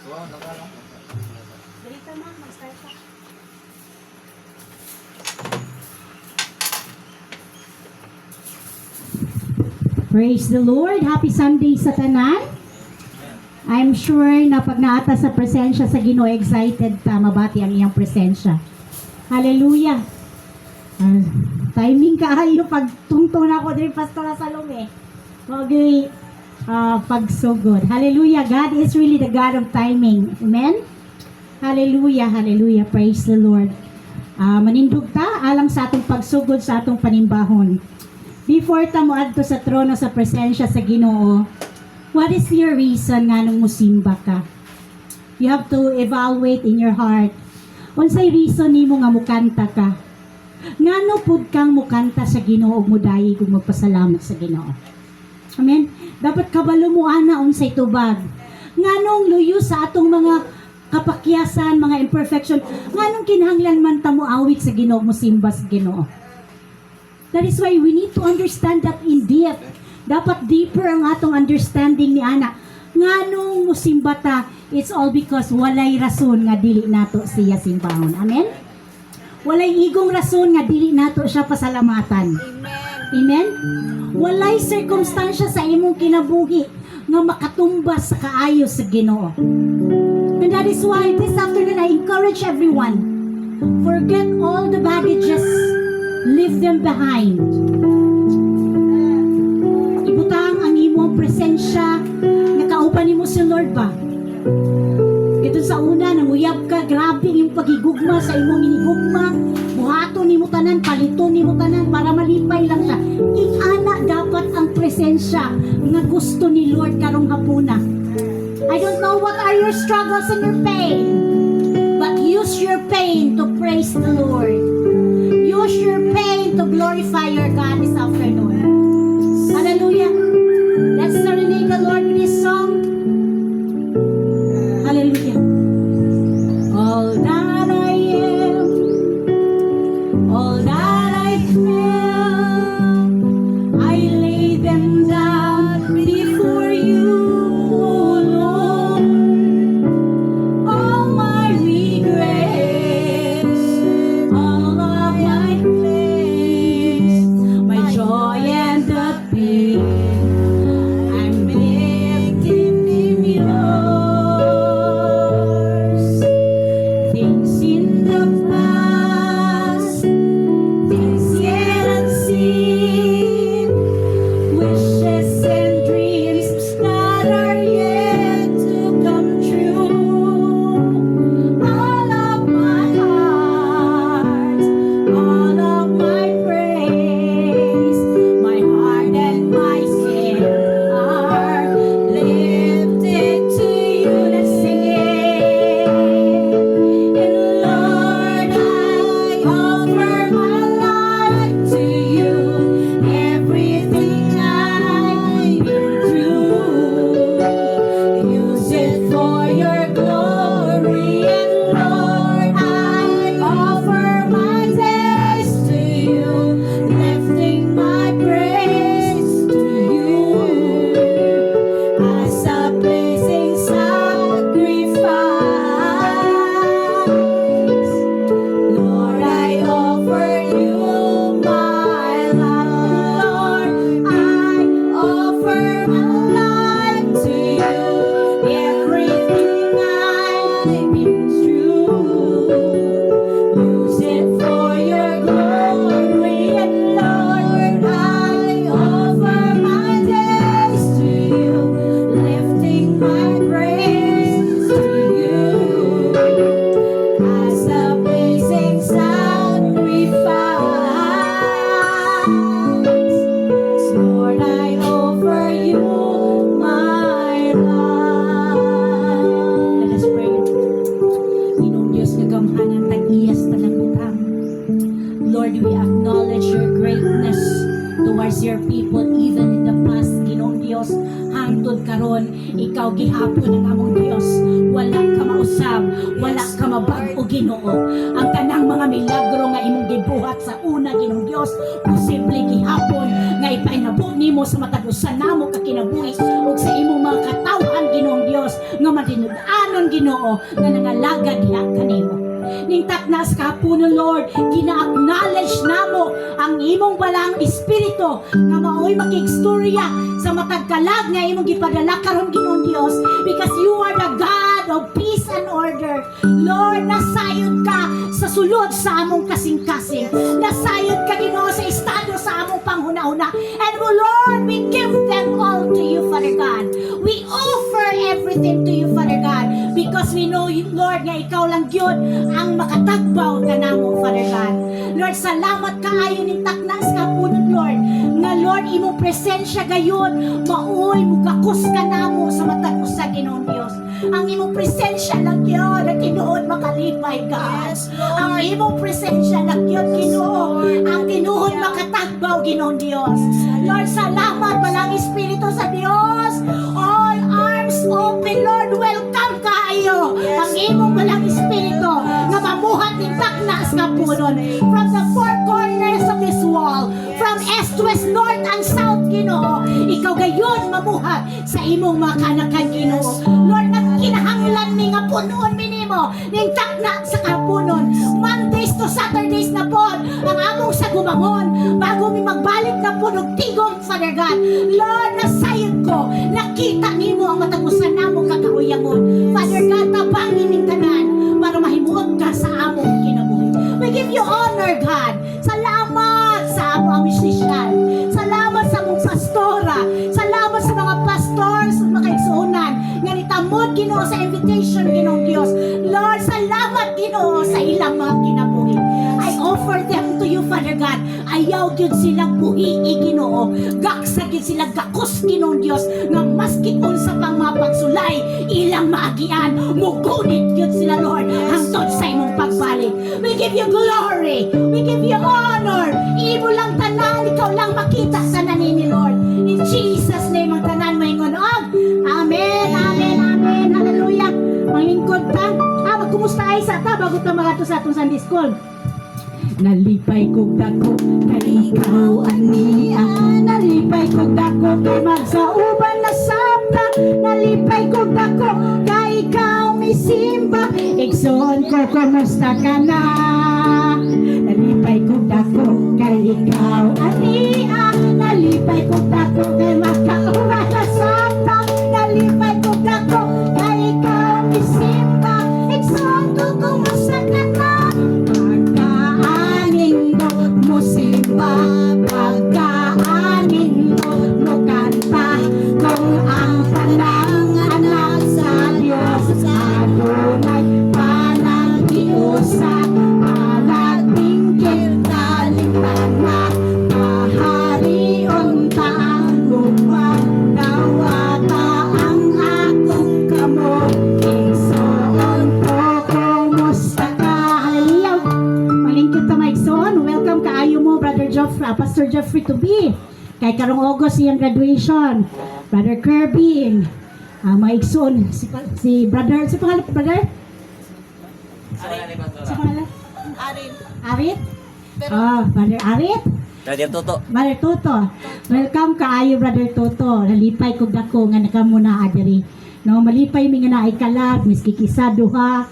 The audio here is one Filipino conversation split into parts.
Dito na, mag-start ka. Praise the Lord. Happy Sunday sa tanan. I'm sure na pag naata sa presensya sa Ginoo, excited ta mabati ang iyang presensya. Hallelujah. Timing kaayo pag tungtong ako diri Pastora Salome. Okay. Pagsugod. Hallelujah. God is really the God of timing. Amen? Hallelujah. Hallelujah. Praise the Lord. Manindog ta alang sa atong pagsugod sa atong panimbahon. Before ta moadto sa trono sa presensya sa Ginoo, what is your reason nga nung musimba ka? You have to evaluate in your heart. Unsay reason nimo nga mukanta ka? Ngano pud kang mukanta sa Ginoo ug modayi ug magpasalamat sa Ginoo? Amen. Dapat kabalo mo ana unsay tubag. Nganong luyo sa atong mga kapakyasan, mga imperfection, nganong kinahanglan man ta mo awit sa Ginoo, mosimba sa Ginoo? That is why we need to understand that in depth. Dapat deeper ang atong understanding ni ana. Nganong musimba ta? It's all because walay rason nga dili nato siya simbahon. Amen? Walay igong rason nga dili nato siya pasalamatan. Amen? Walay circumstansya sa imong kinabuhi nga makatumbas sa kaayos sa Ginoo. And that is why this afternoon I encourage everyone, forget all the baggages, leave them behind. Ibutang ang imong presensya, nakaupan nimo si Lord ba? Ito sa una, namuyab ka, grabe yung pagigugma sa imong inigugma, buhato nimo tanan, palito nimo tanan, para malipay lang siya. Ikana dapat ang presensya nga gusto ni Lord karong hapuna. I don't know what are your struggles and your pain, but use your pain to praise the Lord. Use your pain to glorify your God this afternoon. Hallelujah. Let's serenade the Lord with this song. Hallelujah. All that I am, all that I feel, I lay them down before you, O Lord. All my regrets, all of my fears, my joy and the pain, I'm lifting in yours. Things in the past, things yet unseen, wishes and dreams that are yet to come true. All of my heart, all of my praise, my heart and my sin are lifted to you. Let's sing it. And Lord, I offer my life to you. Everything I've been through, use it for your glory. And Lord, I offer my days to you, lifting my praise to you as a blazing sacrifice. Lord, I offer you my life. Lord, I offer my life to you. Everything I've been through, use it for your glory. And Lord, I offer my days to you, lifting my praise to you as a blazing sacrifice. Lord, I offer you my life. Let us pray. Inong Diyos nga gamhanan tag-iyas tanang butang. Lord, we acknowledge your greatness towards your people even in the past. Ginong Diyos, hangtod karon, ikaw gihapon ang among Diyos. Wala ka mausab, wala ka mabag-o Ginoo. Ang kanang mga milagro nga imong gibuhat sa una Ginong Diyos, posible gihapon nga ipainabo nimo sa matag usa namo ka kinabuhi ug sa imong mga katawhan Ginoong Diyos nga anon Ginoo nga nangalagad diha kanimo. Ning taknas kapunon Lord, gina-acknowledge namo ang imong balang espiritu nga maoy makigstorya sa matag kalag nga imong gipadala karon Ginoong Dios, because you are the God of peace and order. Lord, nasayod ka sa sulod sa among kasing-kasing. Nasayod ka Ginoo sa estado sa among panghuna-una. And Lord, we give them all to you, Father God. We offer everything to you, Father God, because we know, Lord, nga ikaw lang yun ang makatagbaw ka namo, Father God. Lord, salamat kaayo ning taknas kapunon, Lord, nga Lord, imong presensya gayon, maoy, mugakos ka namo sa matag usa Ginoong Dios. Ang imong presensya lang yun, na tinuod makalipay, God. Ang imong presensya lang yun, Ginoo. Ang tinuod makatagbaw, Ginoong Dios. Lord, salamat, balang Espiritu sa Dios. All arms open, Lord, welcome kaayo. Ang imong balang Espiritu na mamuhat ng taknas kapunon from the four corners of this wall, from east, west, north, and south, Ginoo. Ikaw gayon mamuhat sa imong mga kanakan, Ginoo. Lord, kinahanglan ni nga punon minimo ning takna sa kapunon. Mondays to Saturdays na pod ang among sa gumamon bago mi magbalik na pod og tigom, Father God. Lord, nasayod ko, nakita nimo ang matagusan namong kakahuyangon. Father God, tabangin ning tanan para mahimuot ka sa among kinabuhi. We give you honor, God. Salamat sa among musician. Salamat sa among pastora. Salamat sa mga pastors, mga igsuonan nga nitamod Ginoo sa invitation, Ginoong Dios. Lord, salamat Ginoo sa ilang mga kinabuhi. I offer them to you, Father God. Ayaw gyud silang buhii, Ginoo. Gaksa gyud silang gakos, Ginoong Dios, nga maski unsa pang mga pagsulay ilang maagian, mugunit gyud sila, Lord, hangtod sa imong pagbalik. We give you glory. We give you honor. Imo lang tanan, ikaw lang makita sa nanini, Lord. In Jesus' name ang tanan maingon og amen, amen, amen. Hallelujah. Manglingkod ta. Magkumusta ay sa ta bago ta magato sa atong Sunday school. Nalipay kog dako kay ikaw ania. Nalipay kog dako kay magsauban na sabta. Nalipay kog dako kay ikaw misimba. Igsoon ko kumusta ka na. Nalipay kog dako kay ikaw ania. Nalipay kog dako kay magsauban na sabta. Nalipay kog dako kay ikaw misimba. Igsoon ko kumusta ka na. Musimba, pagkaanindot mo kanta, kung ang tanang anak sa Diyos, adunay panag-iusa, alagtingkil taliktan na, kaharion ta ang lupa, dawata ang akong kamot, igsoon ko kumusta ka. Hallelujah! Malingkit ta maigsoon. Welcome kaayo mo, Brother Geoffrey, Pastor Geoffrey to be. Kay karong August iyang graduation. Brother Kirby, maigsoon si Brother, si pangalan, Brother? Si pangalan? Arit? Brother Arit? Brother Toto. Brother Toto. Welcome kaayo, Brother Toto. Nalipay kog dako nga nakamuna adiri. No, malipay mi nga naay kalag, miski kisa duha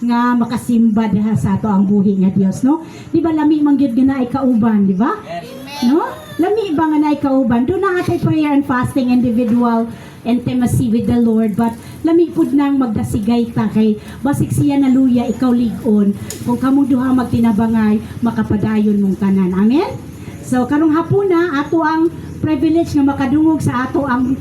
nga makasimba diha sa ato ang buhi nga Dios, no? Di ba lami man gyud nga naay kauban, di ba? No? Lami ba nga naay kauban? Do na atay prayer and fasting, individual intimacy with the Lord, but lami pud nang magdasigay ta kay basig siya naluya ikaw ligon. Kung kamong duha magtinabangay, makapadayon mong tanan. Amen. So karong hapuna ato ang privilege nga makadungog sa ato ang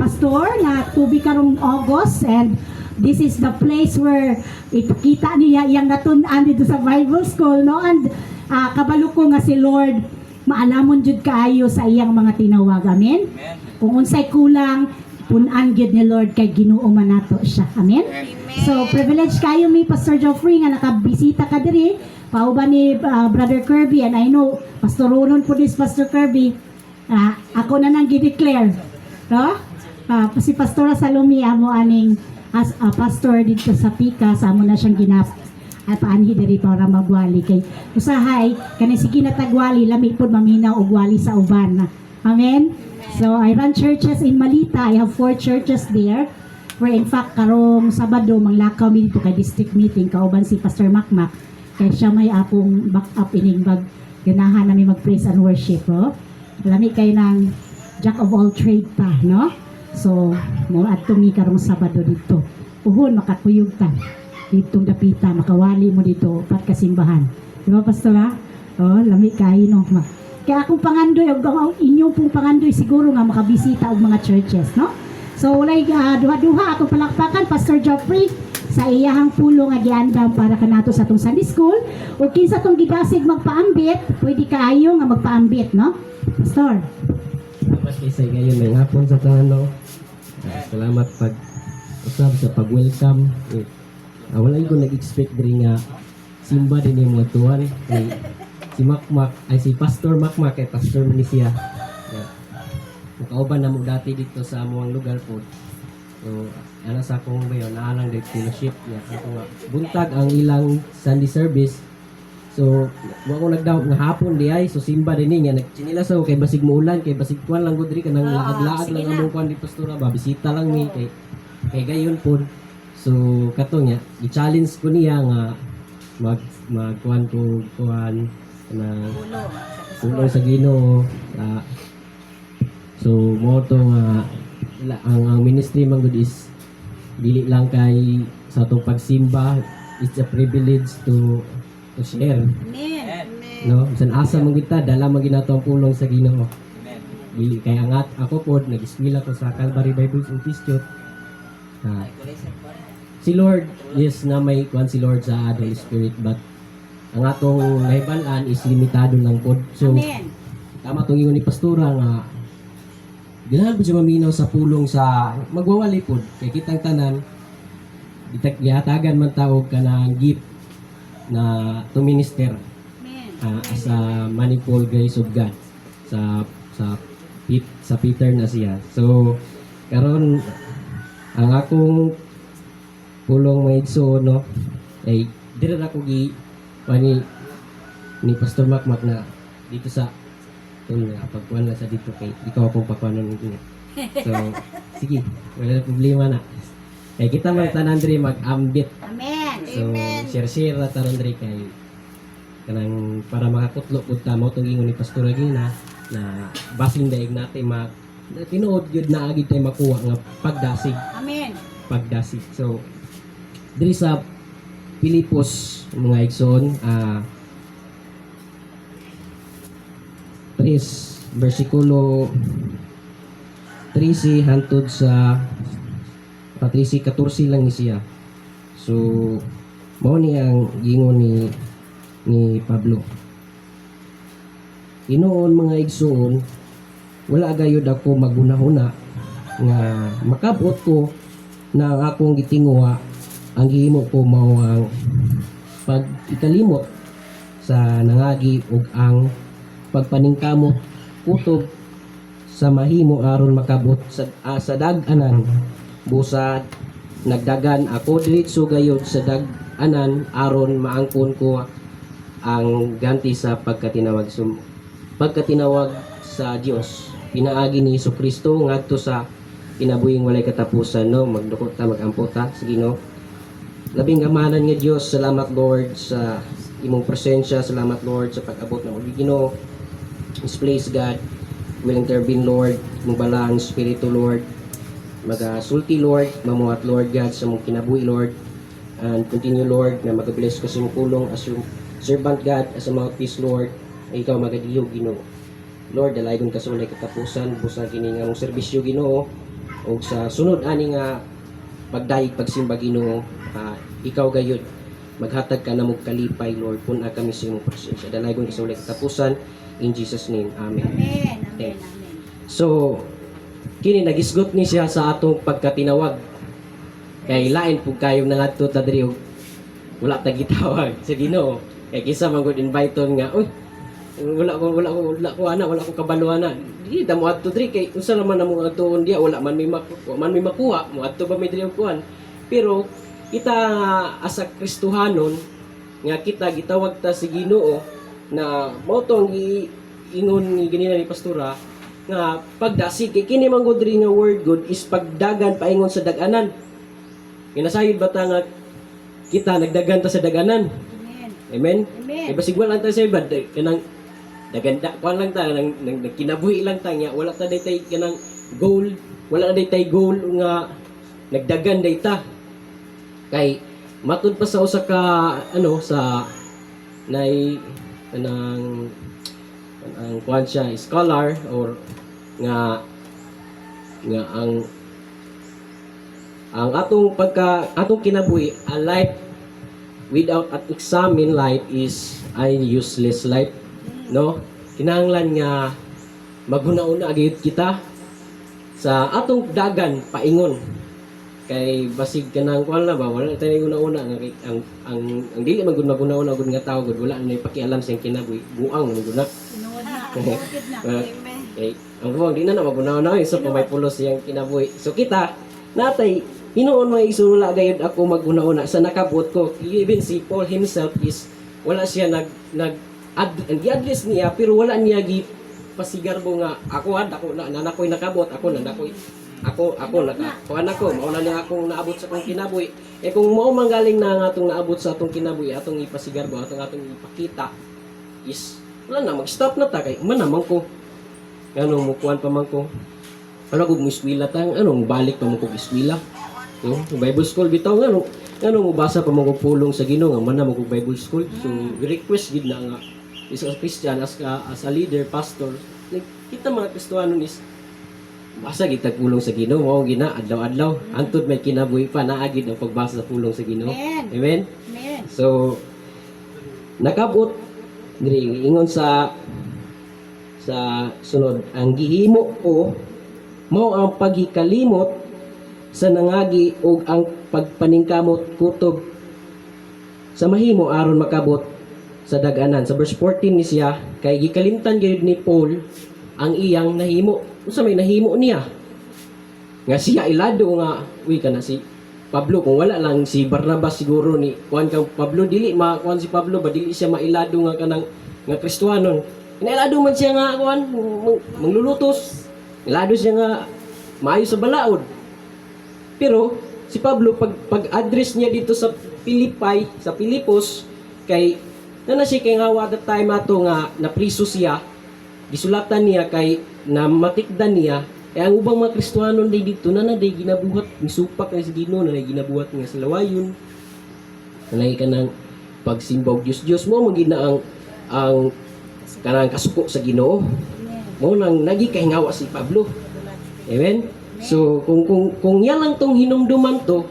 pastor nga tubi karong August, and this is the place where ipakita niya iyang natun-an dito sa Bible School, no? And kabalo ko nga si Lord maalamon jud kaayo sa iyang mga tinawag. Amen. Kung unsay kulang, punan gyud ni Lord kay Ginoo man nato siya. Amen. So privilege kayo mi Pastor Geoffrey nga nakabisita ka diri. Pauban ni Brother Kirby, and I know Pastor Ronon po this Pastor Kirby. Ako na nang gi-declare, no? Si Pastora Salome amo aning as a pastor dito sa Pika, sa amo na siyang ginap at paanhi diri para magwali kay usahay kani sige na tagwali lami pod maminaw og wali sa uban. Amen. So I run churches in Malita. I have 4 churches there, Where in fact, karong Sabado, manglakaw mi dito kay district meeting, kauban si Pastor Makmak. Kaya siya may akong back up ining bag ganahan namin mag-praise and worship. Oh. Lami kayo ng jack of all trade pa, no? So, mo at mi karong Sabado dito. Uhon, makakuyog ta. Ditong dapita, makawali mo dito, pat kasimbahan. Di ba, Pastor, ha? Oh, lami kayo, no? Kaya akong pangandoy, ang inyong pong pangandoy, siguro nga makabisita og mga churches, no? So, walay duha-duha atong palakpakan, Pastor Geoffrey, sa iyahang pulo nga giandam para kanato sa atong Sunday School. O kinsa tong gidasig magpaambit, pwede kaayo nga magpaambit, no? Pastor. Salamat isa ngayon may hapon sa tanong. Salamat usab sa pag-welcome. Wala ko nag-expect diri nga simba din yung mga tuwan. Si Makmak, ay si Pastor Makmak, kay Pastor Misia. Nakauban na mo dati dito sa amuang lugar po. So, ano sa akong bayo, naalang dito fellowship niya. Ako nga, buntag ang ilang Sunday service. So, ako nagdaw nga hapon di ay, so simba din niya. Nagchinila sa kay basig muulan, kay basig kuan lang gud diri kanang laag-laag lang among kuan di pastora ba, bisita lang mi kay gayon po. So, kato niya, i-challenge ko niya nga magkuan ko kuan na pulo sa Ginoo. So, mo to nga ang ministry man gud is dili lang kay sa atong pagsimba, it's a privilege to share. Amen. No, bisan asa man kita dala man ginato ang pulong sa Ginoo. Dili kay angat ako pod nag-eskwela ko sa Calvary Bible Institute. Si Lord, yes na may kuan si Lord sa Holy Spirit, but ang atong nahibalan is limitado lang pod. So, Amen. tama itong ingon ni Pastora nga ganahan po siya maminaw sa pulong sa magwawali po kay kitang tanan gihatagan man tawag ka ng gift na to minister as a manifold grace of God sa Peter na siya. So karon ang akong pulong may igsoon no ay dire na ko gi ni Pastor Makmak na dito sa pagkuhan na sa dito kay ikaw akong pagkuhanan nito. So, sige, wala problema na. Kaya kita man tanan diri mag-ambit. Amen. So, share na tanan diri kay kanang para makakutlo pud ta mo tong ingon ni Pastor Gina na basin daig natin tinuod gyud na agid tay makuha nga pagdasig. Amen. Pagdasig. So, diri sa Pilipos mga igsoon, 3 versikulo 13 hantod sa 13-14 lang ni siya. So mao ni ang gingon ni Pablo. Inoon mga igsoon, wala gayud ako magunahuna nga makabot ko na ang akong gitinguha ang gihimo ko mao ang pag-ikalimot sa nangagi ug ang pagpaningkamot kutob sa mahimo aron makabot sa dag-anan busad nagdagan ako diretso gayud sa dag-anan aron maangkon ko ang ganti sa pagkatinawag sa Dios pinaagi ni Jesucristo ngadto sa kinabuhing walay katapusan no magdukot ta magampo ta sige no labing gamanan nga Dios salamat Lord sa imong presensya salamat Lord sa pag-abot na ug Ginoo this place God will intervene Lord mong ang Espiritu Lord magasulti Lord mamuhat Lord God sa mong kinabuhi Lord and continue Lord na mag-bless ko sa imong pulong as yung servant God as a mouthpiece Lord ay ikaw magadiyog Ginoo Lord dalaygon ka sa ulay katapusan busa kini nga mong serbisyo Ginoo o sa sunod ani nga pagdayeg pagsimba Ginoo ikaw gayud maghatag ka na mong kalipay Lord puna kami sa imong presensya dalaygon ka sa ulay katapusan in Jesus name amen. Amen. Okay. Amen. Amen. So kini nagisgot ni siya sa atong pagkatinawag kay lain pug kayong nangadto ta diri og wala ta gitawag sa Ginoo kay kisa man gud invite nga uy wala ko kabalo ana di damo adto diri kay unsa naman namo adtuon dia wala man may makuha mo adto ba may diri og kuan pero kita as a Kristohanon nga kita gitawag ta si Ginoo na mao tong ingon ni ganina ni pastora nga pagdasig kay kini man gud ri nga word good is pagdagan paingon sa dag-anan Kinasayod ba ta nga kita nagdagan ta sa daganan? Amen. Amen? Amen. Kaya basig wala ta sa iba, kanang daganda, kuan lang ta, nang kinabuhi lang ta, nga, wala ta daytay kanang goal, wala na daytay goal nga nagdagan dayta. Kay, matud pa sa usa ka, sa, nay, kanang, ang kuan siya, scholar, or, nga ang atong kinabuhi, a life without an examine life is a useless life, no? Kinahanglan nga maghuna-una agad kita sa atong dagan paingon, kay basig kanang kuan na ba, wala tayo una-una nga ang dili maguna-una gud nga tao gud wala na pakialam sa kinabuhi, buang man gud na. Tinuod na. Tinuod na. Okay, ang buwang di na maguna-una so pa may pulos siyang kinabuhi. So kita natay hinuon may isula gayud ako maguna-una sa nakabot ko. Even si Paul himself is wala siya nag-address niya pero wala niya gi pasigarbo nga ako nanakoy nakabot ako kuan ako mauna niya akong naabot sa akong kinabuhi. Kung mao manggaling na nga atong naabot sa atong kinabuhi atong ipasigarbo atong ipakita is wala na mag-stop na ta kay man naman ko mo kuan pa man ko kung iskwela ta balik pa man ko iskwela. No, Bible school bitaw mo basa pa mo pulong sa Ginoo nga man na mo Bible school. So we request gid na nga is a Christian as a leader pastor kita mga Kristiyano is basa gid tag pulong sa Ginoo mao gina adlaw-adlaw antud may kinabuhi pa naagid ang pagbasa sa pulong sa Ginoo. Amen. Amen. So nakabot diri ingon sa sunod ang gihimo ko mao ang paghikalimot sa nangagi ug ang pagpaningkamot kutob sa mahimo aron makabot sa daganan. Sa verse 14 ni siya kay gikalimtan gyud ni Paul ang iyang nahimo. Unsa may nahimo niya? Nga siya ilado nga uy kana si Pablo kung wala lang si Barnabas siguro ni kuan kang Pablo dili kuan si Pablo ba dili siya mailado nga kanang nga Kristiyanon. Inailado man siya nga kuan manglulutos. Ilado siya nga maayo sa balaod. Pero si Pablo pag-address niya dito sa Pilipos kay na siya kay nga at the time ato nga napriso siya gisulatan niya kay namatikdan niya ang ubang mga Kristiyano day dito na day ginabuhat misupak na sa Ginoo na ginabuhat nga sa lawayon na kanang pagsimba og Dios mo magina ang kanang kasuko sa Ginoo mo nang nagikahingawa si Pablo. Amen. So kung yan lang tong hinumduman to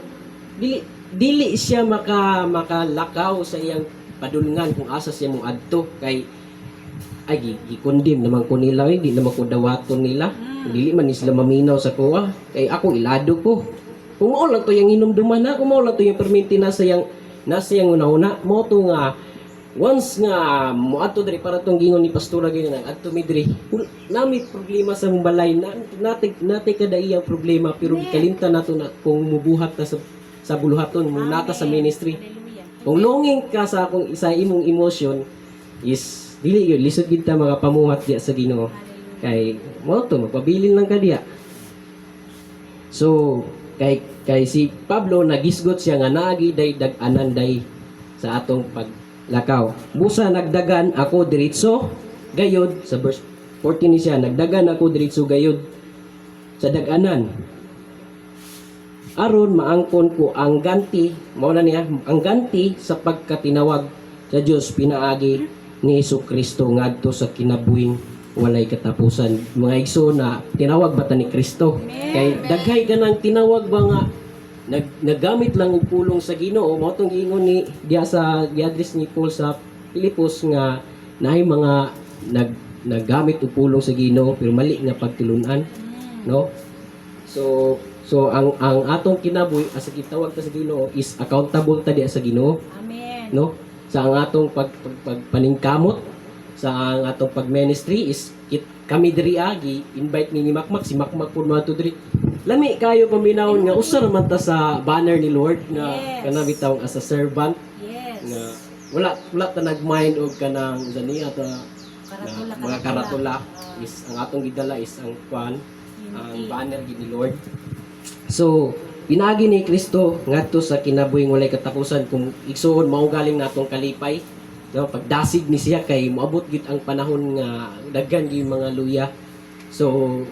dili siya makalakaw sa iyang padulngan kung asa siya mo adto kay ay gikondem naman ko nila di naman ko dawaton nila dili man sila maminaw sa kuha kay ako ilado ko kung mao lang to yung hinumduman na kung mao lang to yung perminti nasa yang una-una mo to nga once nga moadto diri para tong gingon ni pastora ganyan adto mi diri nami problema sa mong balay natay kada iyang problema pero kalimtan nato na kung mubuhat ta sa buluhaton mo nata sa ministry. Kung longing ka sa akong isa imong emotion is dili yun lisod gid ta mga pamuhat diya sa Ginoo kay mo to magpabilin lang ka diya. So kay si Pablo nagisgot siya nga naagi day dag-anan day sa atong paglakaw. Busa nagdagan ako diretso gayod sa verse 14 ni siya nagdagan ako diretso gayod sa dag-anan aron maangkon ko ang ganti mao na niya ang ganti sa pagkatinawag sa Dios pinaagi ni Jesucristo ngadto sa kinabuhing walay katapusan. Mga igso na tinawag ba ta ni Kristo kay daghay kanang tinawag ba nga naggamit lang og pulong sa Ginoo mao tong giingon ni diya sa gi-address ni Paul sa Pilipos nga naay mga naggamit og pulong sa Ginoo pero mali nga pagtulunan no. So ang atong kinabuhi as gitawag ta sa Ginoo is accountable ta diya sa Ginoo. Amen. No? Sa ang atong pagpaningkamot, sa ang atong pagministry is kami diri invite ni Makmak si Makmak pud mato diri. Lami kayo paminawon nga usa man ta sa banner ni Lord nga kana bitaw as a servant. Yes. Nga wala ta nagmind og kanang zaniya ta mga karatula is ang atong gidala is ang kwan ang banner gid ni Lord. So Pinagi ni Kristo ngadto sa kinabuhing walay katapusan kung igsuon mao galing natong kalipay. No, pagdasig ni siya kay moabot gid ang panahon nga daghan gyud mga luya. So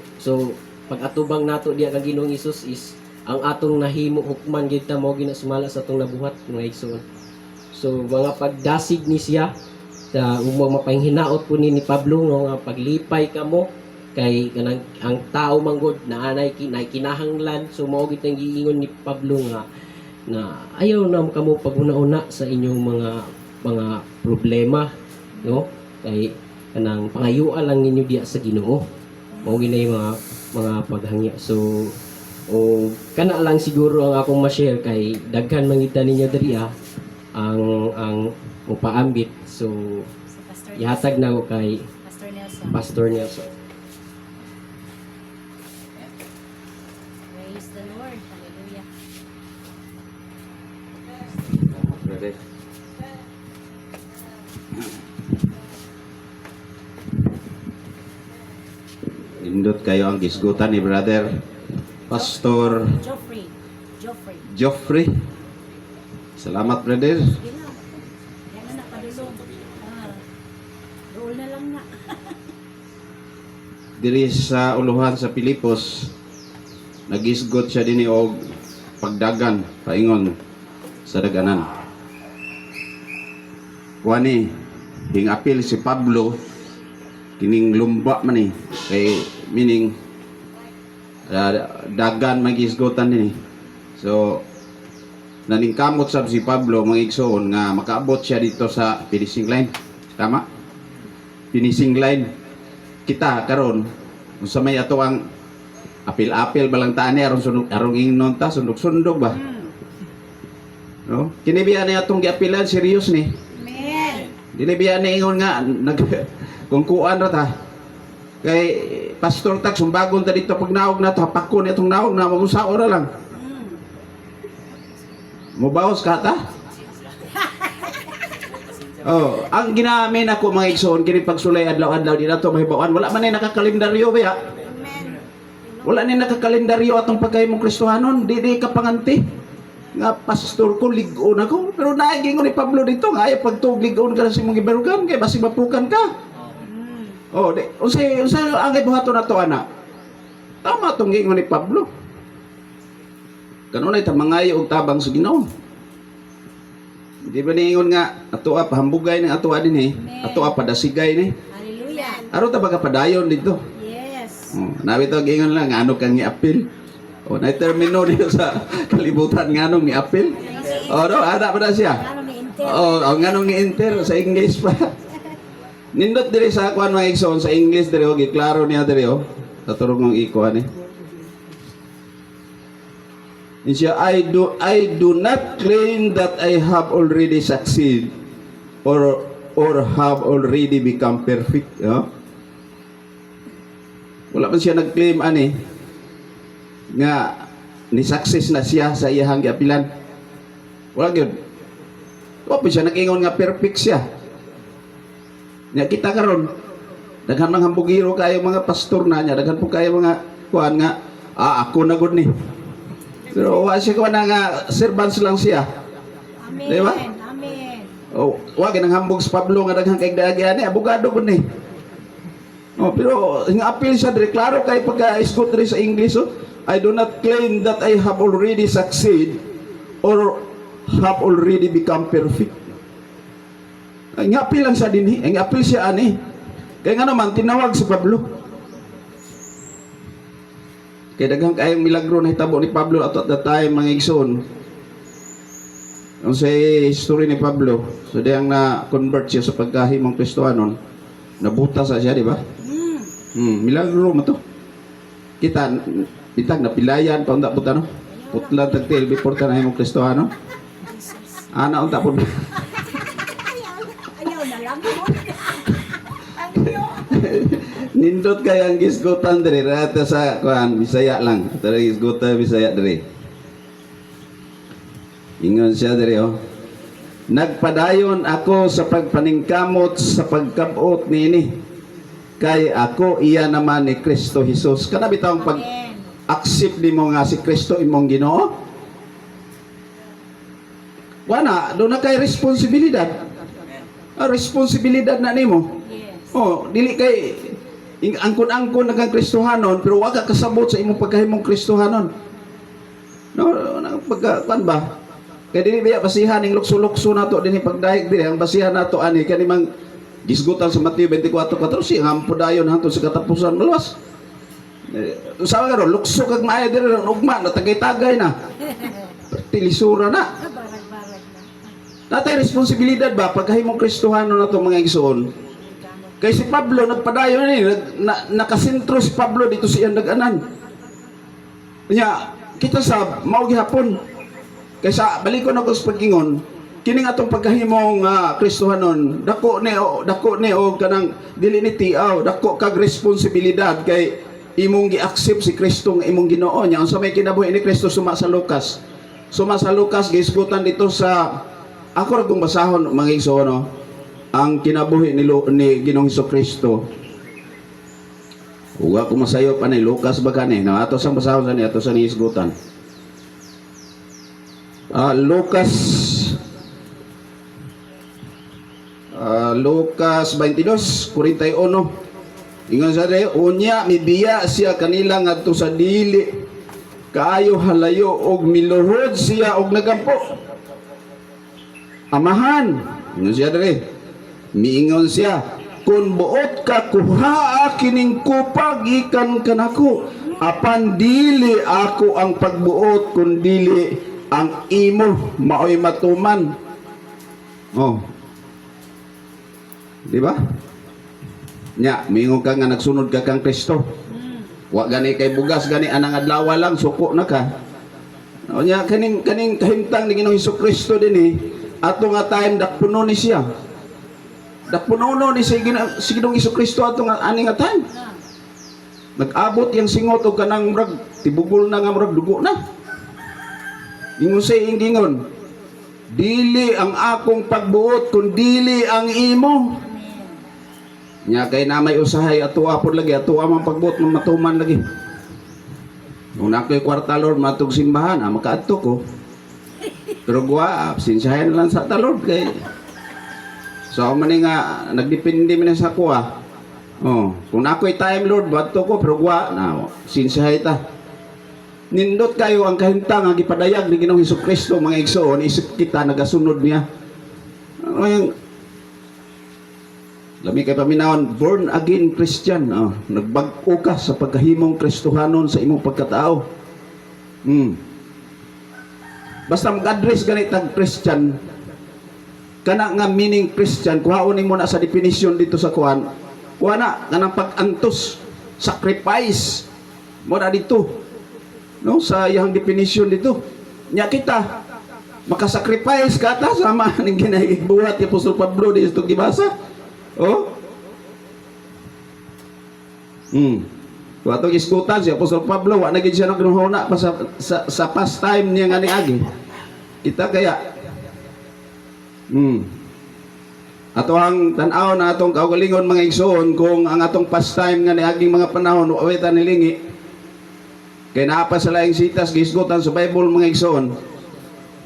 pag atubang nato diya kang Ginoong Hesus is ang atong nahimo hukman gid ta mao ginasumala sa atong nabuhat mga igsoon. So mga pagdasig ni siya sa umang mapahinaot po ni Pablo nga paglipay kamo kay kanang ang tao manggod naanay kinahanglan. So mao gid ang giingon ni Pablo nga na ayaw na kamo paguna-una sa inyong mga problema, no? Kay kanang pangayuan lang ninyo diya sa Ginoo. Mao ginay mga paghangya. So o kana lang siguro ang akong ma-share kay daghan mangita ninyo diri ang upaambit. So ihatag na ko kay Pastor Nelson. Praise the Lord. Hallelujah. Brother. Indot kayo ang gisgutan ni Brother Pastor Joffrey. Salamat, Brother. Yan na padulong. Roll na lang na. Diri sa uluhan sa Pilipos, nagisgot siya dinhi og pagdagan paingon sa daganan. Kuani hingapil si Pablo kining lumba man ni kay meaning dagan magisgotan dinhi. So naningkamot sab si Pablo mga igsoon nga makaabot siya dito sa finishing line. Tama? Finishing line. Kita karon unsa may ato ang apil-apil balang tani arong ingnon ta sundog-sundog ba? No? Kini biya ni atong giapilan serious ni. Amen. Dili biya ni ingon nga nag kung kuan ra ta. Kay pastor tak sumbagon ta dito pag naog na to hapakon ni atong naog na mag-usao ra lang. Mubaos ka ta? Oh, ang ginamit ako mga igsoon kini pagsulay adlaw-adlaw di nato mahibawan wala man ay nakakalendaryo ba ya? Wala ni nakakalendaryo atong pagkahimong Kristohanon, di ka panganti. Nga pastor ko ligon ako, pero naigingon ni Pablo dito nga ay pagtug ligon ka sa imong giberugan kay basi mapukan ka. Oh, di unsay ang ibuhaton nato ana? Tama tong gingon ni Pablo. Kanunay ta mangayo og tabang sa Ginoo. Di ba niingon nga ato pahambugay ng ato dinhi, ato padasigay ni. Hallelujah. Aro ta baga padayon dito. Yes. Nabi to gingon lang ano kang giapil. O na termino dito sa kalibutan nganong ni apil. O no, ada pa na siya. Ano ni Inter? O nganong ni enter sa English pa. Nindot diri sa kuan mga igsoon sa English diri og giklaro niya diri o. Taturong ng ikuan eh. Siya, I do not claim that I have already succeed or have already become perfect. No? Wala man siya nag-claim ani nga ni success na siya sa iyang giapilan. Wala gyud. Wa pa siya nag-ingon nga perfect siya. Nya kita karon daghan mga hambugiro kayo mga pastor na nya, daghan po kayo mga kuan nga ako na gud ni. Pero wa siya ko na nga servants lang siya. Amen. Di ba? Amen. Oh, wa ginang hambog sa Pablo nga daghang kay dagyan ni abogado gud ni. Oh, pero nga apil siya dire klaro kay pagka-isgot diri sa English oh. I do not claim that I have already succeed or have already become perfect. Ang apil lang sa dinhi, ang apil siya ani. Kaya nga naman tinawag si Pablo. Kaya daghang kayong milagro na hitabo ni Pablo at that time mga igsoon. Ang sa history ni Pablo, so diyang na-convert siya sa pagkahimong Kristohanon, nabuta sa siya, di ba? Milagro mo to. Kita, bitag napilayan, paunta po no? Putlan tagtil, before ka na himong Kristohanon. Ana, unta po. Ayaw na lang. Nindot kayang gisgutan diri rata sa kuan Bisaya lang. Tara gisgutan Bisaya diri. Ingon siya diri oh. Nagpadayon ako sa pagpaningkamot sa pagkabot niini. Kay ako iya naman ni Kristo Jesus. Kana bitawng accept nimo nga si Kristo imong Ginoo? Wala, doon na kay responsibilidad. Responsibilidad na nimo. Oh, dili kay angkon-angkon nagang Kristohanon pero wa ka kasabot sa imong pagkahimong Kristohanon. No, pagkan ba? Kaya dili biya basihan ning lukso-lukso nato dinhi pagdayeg diri ang basihan nato ani kanimang gisgutan sa Mateo 24:14 ang podayon hangtod sa katapusan maluwas. Usawa ka ron, lukso kag maayo diri ron ugma na tagay-tagay na. Tilisura na. Natay responsibilidad ba pagkahimong Kristohanon nato mga igsoon? Kay si Pablo nagpadayon ni nakasentro si Pablo dito sa iyang dag-anan. Nya kita sa mao gihapon kaysa balikon ako sa paggingon kining atong pagkahimong Kristohanon dako ni og kanang dili ni tiaw dako kag responsibilidad kay imong gi-accept si Kristo nga imong Ginoo nya unsa may kinabuhi ni Kristo suma sa Lucas gisgutan dito sa ako ra kung basahon mga igsoon no ang kinabuhi ni Ginoong Hesukristo. Uga ko masayo pa ni Lucas ba kani na ato sang basahon sa ni ato sa nisgutan. Lucas 22:41. Ingon sa day unya mibiya siya kanila ngadto sa dili kaayo halayo og miluhod siya og nagampo. Amahan, ingon siya dere. Miingon siya, kun buot ka kuhaa kining kupag ikan kanako, apan dili ako ang pagbuot kun dili ang imo maoy matuman. Oh. Di ba? Nya, miingon ka nga nagsunod ka kang Kristo. Wa gani kay bugas gani anang adlaw lang suko na ka. O nya kaning kahimtang ni Ginoong Hesukristo dinhi ato nga time dakpuno ni siya. Dakpuno ni si Ginoong Hesukristo ato nga ani nga time. Nag-abot yang singot og kanang murag tibugol na nga murag dugo na. Ingon sa ingingon, dili ang akong pagbuot kun dili ang imo. Nya kay na may usahay ato apod lagi ato man pagbuot ng matuman lagi. Kung ako'y kwarta Lord matug simbahan makaadto ko. Pero guwa sinsahan lang sa Lord kay so man nga nagdepende man sa kuha. Oh, kung ako'y time Lord badto ko pero guwa na sinsahay ta. Nindot kayo ang kahimtang nga gipadayag ni Ginoong Hesukristo mga igsoon isip kita nagasunod niya. Lami kay paminawon born again Christian. Nagbag-o ka sa pagkahimong Kristohanon sa imong pagkatao. Basta mag-address ganit ang Christian kana nga meaning Christian kuhaon mo na sa definition dito sa kuan kuha na kanang pag-antos sacrifice mo na dito no sa iyang definition dito nya kita makasacrifice ka ta sama ning ginahibuhat ni Apostol Pablo dito gibasa Wato iskutan si Apostol Pablo wa na gid siya nagnuhuna pa sa past time niya nga niagi kita kaya ato ang tan-aw na atong kaugalingon mga igsoon kung ang atong pastime nga niaging mga panahon wa ta nilingi kay naa pa sa laing sitas gisgutan sa Bible mga igsoon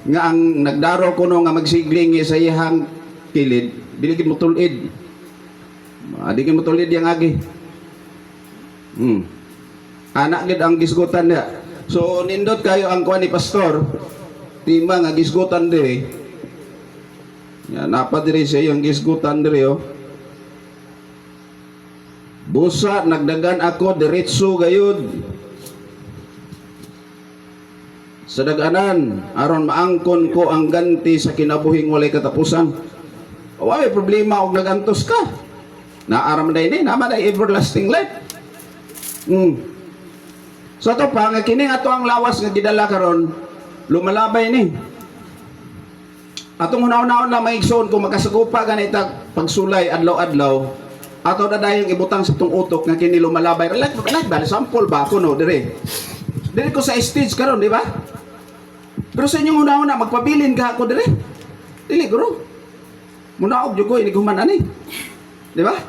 nga ang nagdaro kuno nga magsigling sa iyang kilid dili gid motulid gid motulid yang agi anak gid ang gisgutan niya so nindot kayo ang kuan ni pastor tima nga gisgutan diri. Yan, napadiri sa iyong gisgutan diri busa nagdagan ako diretso gayud sa daganan aron maangkon ko ang ganti sa kinabuhing walay katapusan. Wa may problema og nagantos ka. Naaram day ni naman ay everlasting life. So to pa nga kini ato ang lawas nga gidala karon lumalabay ni. Atong hunaw-hunaw na maigsoon kung makasagupa ganita pagsulay adlaw-adlaw ato na dayong ibutang sa tong utok nga kini lumalabay like sample ba ako no dire ko sa stage karon di ba pero sa inyong hunaw-hunaw magpabilin ka ako dire dili guro munaog jud ko ini human ani di ba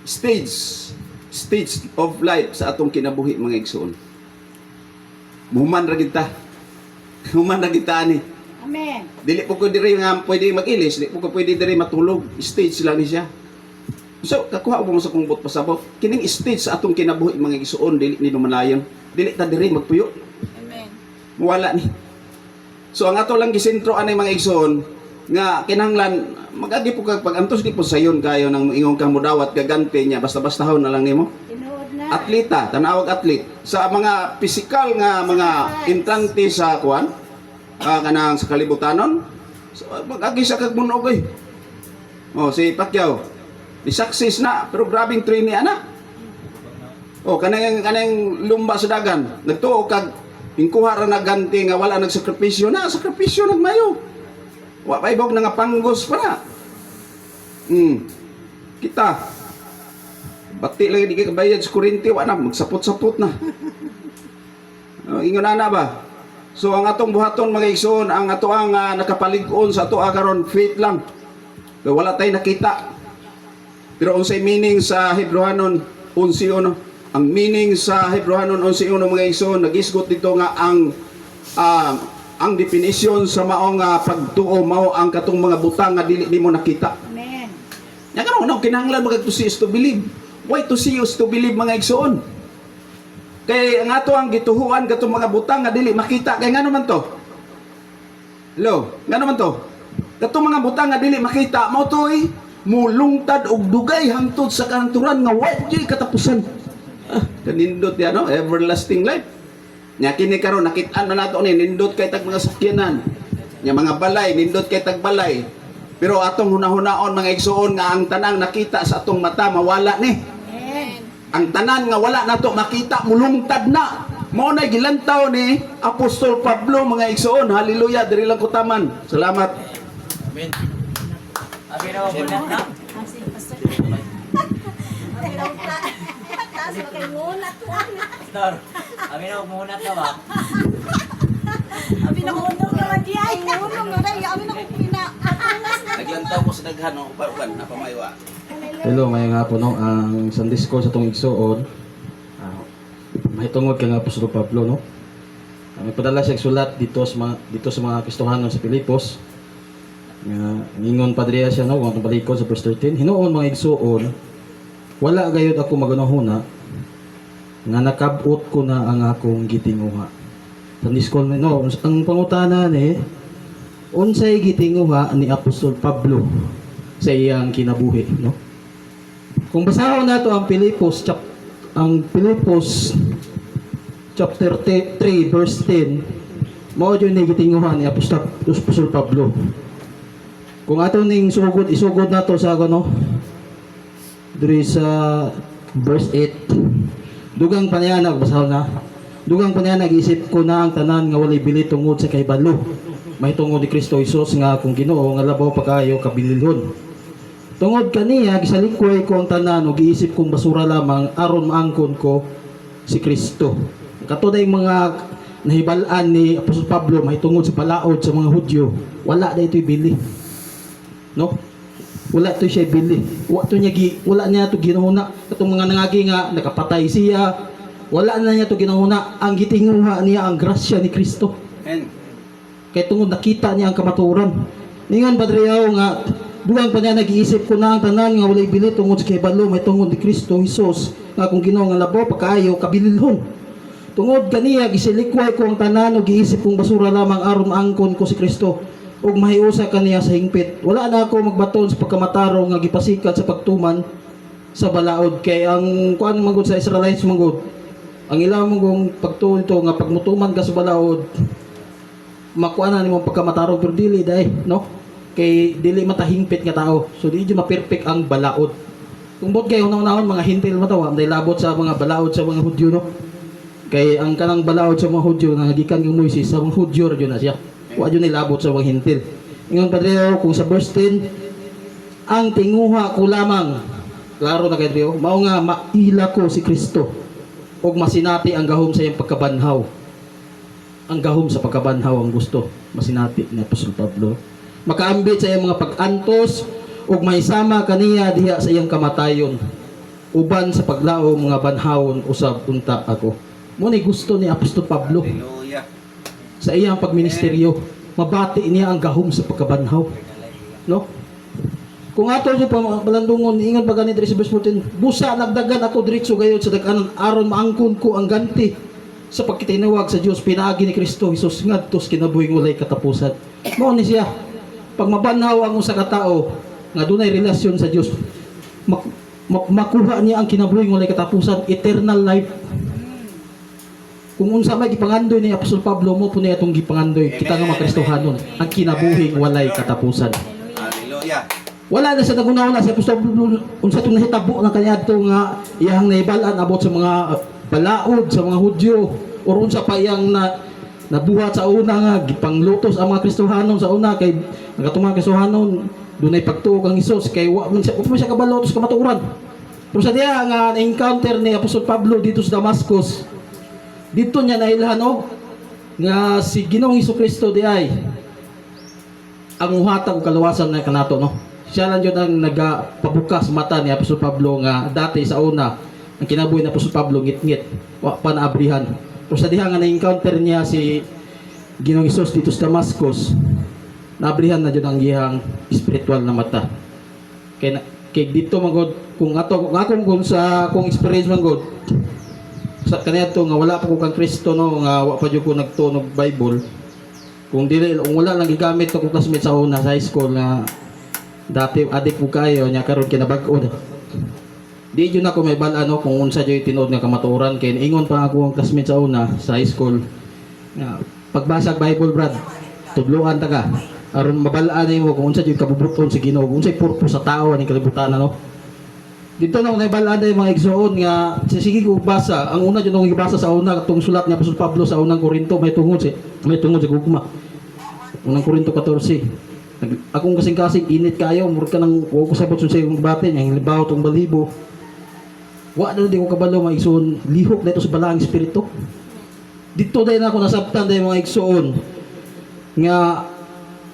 stage of life sa atong kinabuhi mga igsoon Human ra kita. Human ra kita ni. Amen. Dili po ko diri nga pwede mag-ilis, dili po ko pwede diri matulog. Stage lang ni siya. So, kakuha ko mo sa kong pasabot. Kining stage sa atong kinabuhi mga igsuon, dili ni lumalayon. Dili ta diri magpuyo. Amen. Wala ni. So, ang ato lang gisentro anay mga igsuon, nga kinahanglan, mag-agi po kag pag-antos di po sayon kayo ng ingong kang mudawat gagante niya, basta-bastahon na lang nimo. Tinuod na. Atleta, tanawag atlet. Sa mga physical nga mga intrante sa kuan, kanang sa kalibutanon, so, mag-agi sa kagmunog eh. Oh, si Pacquiao, di success na, pero grabing trainee ana. Oh, kanang lumba sa dagan, nagtuo kag ingkuha ra na ganti nga wala nagsakripisyo na, sakripisyo nagmayo. Wa pa ibog na nga panggos pa na. Kita. Bati lang di ka bayad sa kuryente, wa na magsapot-sapot na. Ingon na ba? So ang atong buhaton mga igsoon, ang ato ang nakapalig-on sa ato karon faith lang. Kaya wala tay nakita. Pero unsay meaning sa Hebrewanon 11:1? Ang meaning sa Hebrewanon 11:1 mga igsoon, nagisgot dito nga ang definisyon sa maong pagtuo mao ang katong mga butang nga dili nimo nakita. Amen. Nya karon no kinahanglan magag to see is to believe. Why to see is to believe mga igsoon? Kay ang ato ang gituhuan katong mga butang nga dili makita kay ngano man to? Hello, ngano man to? Katong mga butang nga dili makita mao to mulungtad og dugay hangtod sa kanturan nga wa di katapusan. Kanindot ya no, everlasting life. Nya kini karon nakit-an na nato ni nindot kay tag mga sakyanan. Nya mga balay nindot kay tag balay. Pero atong hunahunahon mga igsuon nga ang tanang nakita sa atong mata mawala ni. Amen. Ang tanan nga wala nato makita mulungtad na. Mao na gilantaw ni Apostol Pablo mga igsuon. Hallelujah, diri lang kutaman. Salamat. Amen. Abi na muna na. Taas mo kay ngunat mo. Pastor, abi na muna na ba? Abi na hunong na lagi ay. Hunong na rin. Abi na kung pinaatungas na. Naglantaw ko sa daghan no, uban na pamaywa. Hello, may nga po no, ang Sunday School sa itong igsuon, mahitungod kay nga Apostol Pablo, no? May padala siya sulat dito sa mga Kristohanon sa Pilipos. Ningon padriya siya, no, kung itong balikod sa verse 13. Hinuon mga igsuon, wala gayod ako magunahuna, nga nakabot ko na ang akong gitinguha. Sunday School, no, ang pangutana ni, unsay gitinguha ni Apostol Pablo sa iyang kinabuhi, no? Kung basahon nato ang Pilipos chapter 3 verse 10, mao jud ni gitinguhan ni Apostol Pablo. Kung ato ning isugod nato sa no, diri sa verse 8, dugang panyanag basahon na. Dugang panyanag isip ko na ang tanan nga walay bili tungod sa kahibalo. Mahitungod ni Kristo Jesus nga akong Ginoo nga labaw pa kayo kabililhon. Tungod kaniya gisalikoy ko ang tanan ug giisip kong basura lamang aron maangkon ko si Kristo. Katuday mga nahibal-an ni Apostol Pablo mahitungod sa palaod sa mga Hudyo, wala na ito'y bili. No? Wala to siya bili. Wala niya to ginahuna. Katong mga nangagi nga nakapatay siya, wala na niya to ginahuna. Ang gitinguha niya ang grasya ni Kristo. Amen. Kaya tungod nakita niya ang kamaturan. Ningan badriyaw nga dugang pa niya nag-iisip ko na ang tanan nga walay bili tungod sa kahibalo may tungod ni Kristo Jesus nga akong Ginoo nga labaw pagkaayo kabililhon. Tungod kaniya gisilikway ko ang tanan ug giisip kong basura lamang aron maangkon ko si Kristo ug mahiusa kaniya sa hingpit. Wala na ako magbaton sa pagkamatarong nga gipasikat sa pagtuman sa balaod kay ang kuan manggod sa Israelites manggod. Ang ilang manggong pagtuon ito nga pagmutuman ka sa balaod makuha na nimo pagkamatarong pero dili dai no kay dili matahingpit nga tao so di ma-perfect ang balaod kung bot kay unahon mga hintil matawa dai labot sa mga balaod sa mga Hudyo no kay ang kanang balaod sa mga Hudyo nga gikan kang Moises sa mga Hudyo ra na siya wa jud nilabot sa mga hintil ingon padre kung sa verse 10 ang tinguha ko lamang klaro na kay Rio mao nga maila ko si Kristo ug masinati ang gahom sa iyang pagkabanhaw. Ang gahom sa pagkabanhaw ang gusto masinati ni Apostol Pablo. Makaambit sa iyang mga pag-antos ug mahisama kaniya diha sa iyang kamatayon. Uban sa paglaom mga banhawon usab unta ako. Mo ni gusto ni Apostol Pablo. sa iyang pagministeryo. Mabati niya ang gahom sa pagkabanhaw. No? Kung ato siya palandungon, ingon pa ganito sa verse 14, busa nagdagan ako diretso gayon sa daganan aron maangkon ko ang ganti sa pagkitinawag sa Dios pinaagi ni Kristo Hesus ngadto sa kinabuhing walay katapusan. Mao ni siya. Pag mabanhaw ang usa ka tawo nga dunay relasyon sa Dios, makuha niya ang kinabuhing walay katapusan, eternal life. Kung unsa may gipangandoy ni Apostol Pablo mo po niya itong gipangandoy kita nga mga Kristohanon ang kinabuhing walay katapusan. Hallelujah. Wala na sa nagunaw si Apostol Pablo unsa itong nahitabo ng kanya ito nga iyang naibalan abot sa mga balaod sa mga Hudyo o unsa pa iyang nabuhat sa una nga gipanglutos ang mga Kristohanon sa una kay nagatong mga Kristohanon dunay pagtuo kang Hesus kay wa man siya kabalo sa kamatuoran. Pero sa diya nga na-encounter ni Apostol Pablo dito sa Damascus, dito niya nailhan nga si Ginoong Hesukristo di ay ang muhatag og kaluwasan na kanato no. Siya lang yun ang nagapabukas mata ni Apostol Pablo nga dati sa una ang kinabuhi ni Apostol Pablo ngit-ngit wa pa naabrihan. Pero sa diha nga na-encounter niya si Ginoong Hesus dito sa Damascus, naabrihan na yun ang iyang spiritual na mata. Kay dito magod kung kung experience man god sa kaniadto nga wala pa ko kang Kristo no nga wa pa jud ko nagtunog Bible. Kung wala lang gigamit ko classmate sa una sa high school na dati adik ko kayo nya karon kinabag-o. Di jud ako may bal-ano kung unsa jud tinuod nga kamatuoran kay ingon pa ako ang classmate sa una sa high school. Nga pagbasag Bible brad, tudloan ta ka aron mabal-an nimo kung unsa jud kabubuton sa Ginoo, unsay purpose sa tao ani kalibutan ano. Dito na naibal-an yung mga igsoon nga sige ko basa. Ang una jud nung gibasa sa una katong sulat ni Apostol Pablo sa unang Korinto may tungod sa gugma. Unang Korinto 14. Akong kasing-kasing init kayo, murag ka nang huwag ko sabot sa yung batin, yung libaw, itong balibo. Wa na di ko kabalo mga igsoon, lihok na ito sa balang espiritu. Dito dahil ako nasabtan dahil mga igsoon, nga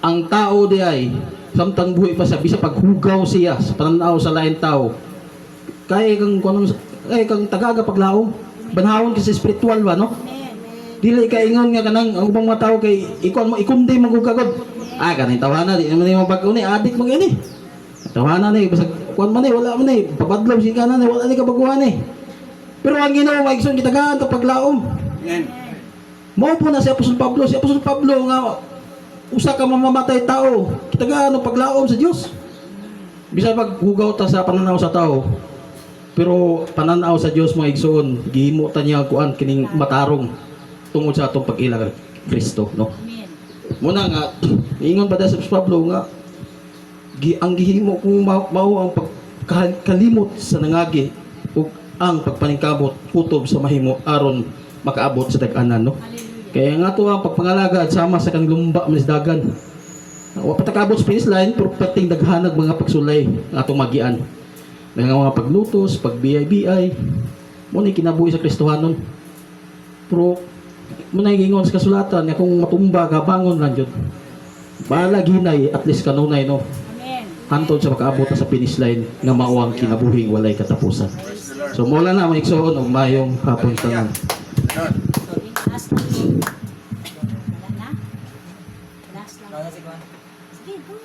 ang tao di ay, samtang buhay pa siya, bisa paghugaw siya sa pananaw sa lain tao. Kaya kang tagaga paglaom, banhawon kasi spiritual ba, no? Dili ka ingon nga kanang ang ubang mga tao kay ikundi magugagod. Kanang tawana di naman yung pag-uni, adik mag ini. Tawana ni basag kuan man ni wala man ni papadlom si kanan ni wala ni kabaguhan ni. Pero ang Ginoo maigsoon gitagaan ta paglaom. Mao po na si Apostol Pablo, nga usa ka mamamatay tao, kitagaan og paglaom sa Dios. Bisa maghugaw ta sa pananaw sa tao. Pero pananaw sa Dios mga igsoon, gihimo ta niya kuan kining matarong tungod sa atong pag-ila kay Kristo, no? Muna nga, ingon pa sa Pablo nga, ang gihimo kung mao ang pagkalimot sa nangagi ug ang pagpaningkamot kutob sa mahimo aron makaabot sa dag-anan, no? Kaya nga to ang pagpangalagad sama sa kang lumba man sa dagan. Wa patakabot sa finish line pero pating daghanag mga pagsulay nga atong magian. Mga paglutos, pagbiay-biay, mo ni kinabuhi sa Kristohanon. Pero muna gingon sa kasulatan nga kung matumba ka bangon lang jud. Bahala ginay at least kanunay no. Amen. Hantod sa makaabot sa finish line nga mao ang kinabuhing walay katapusan. So mula na maigsoon og mayong hapon tanan. Last na. Last lang. Ano si Juan? Sige, go.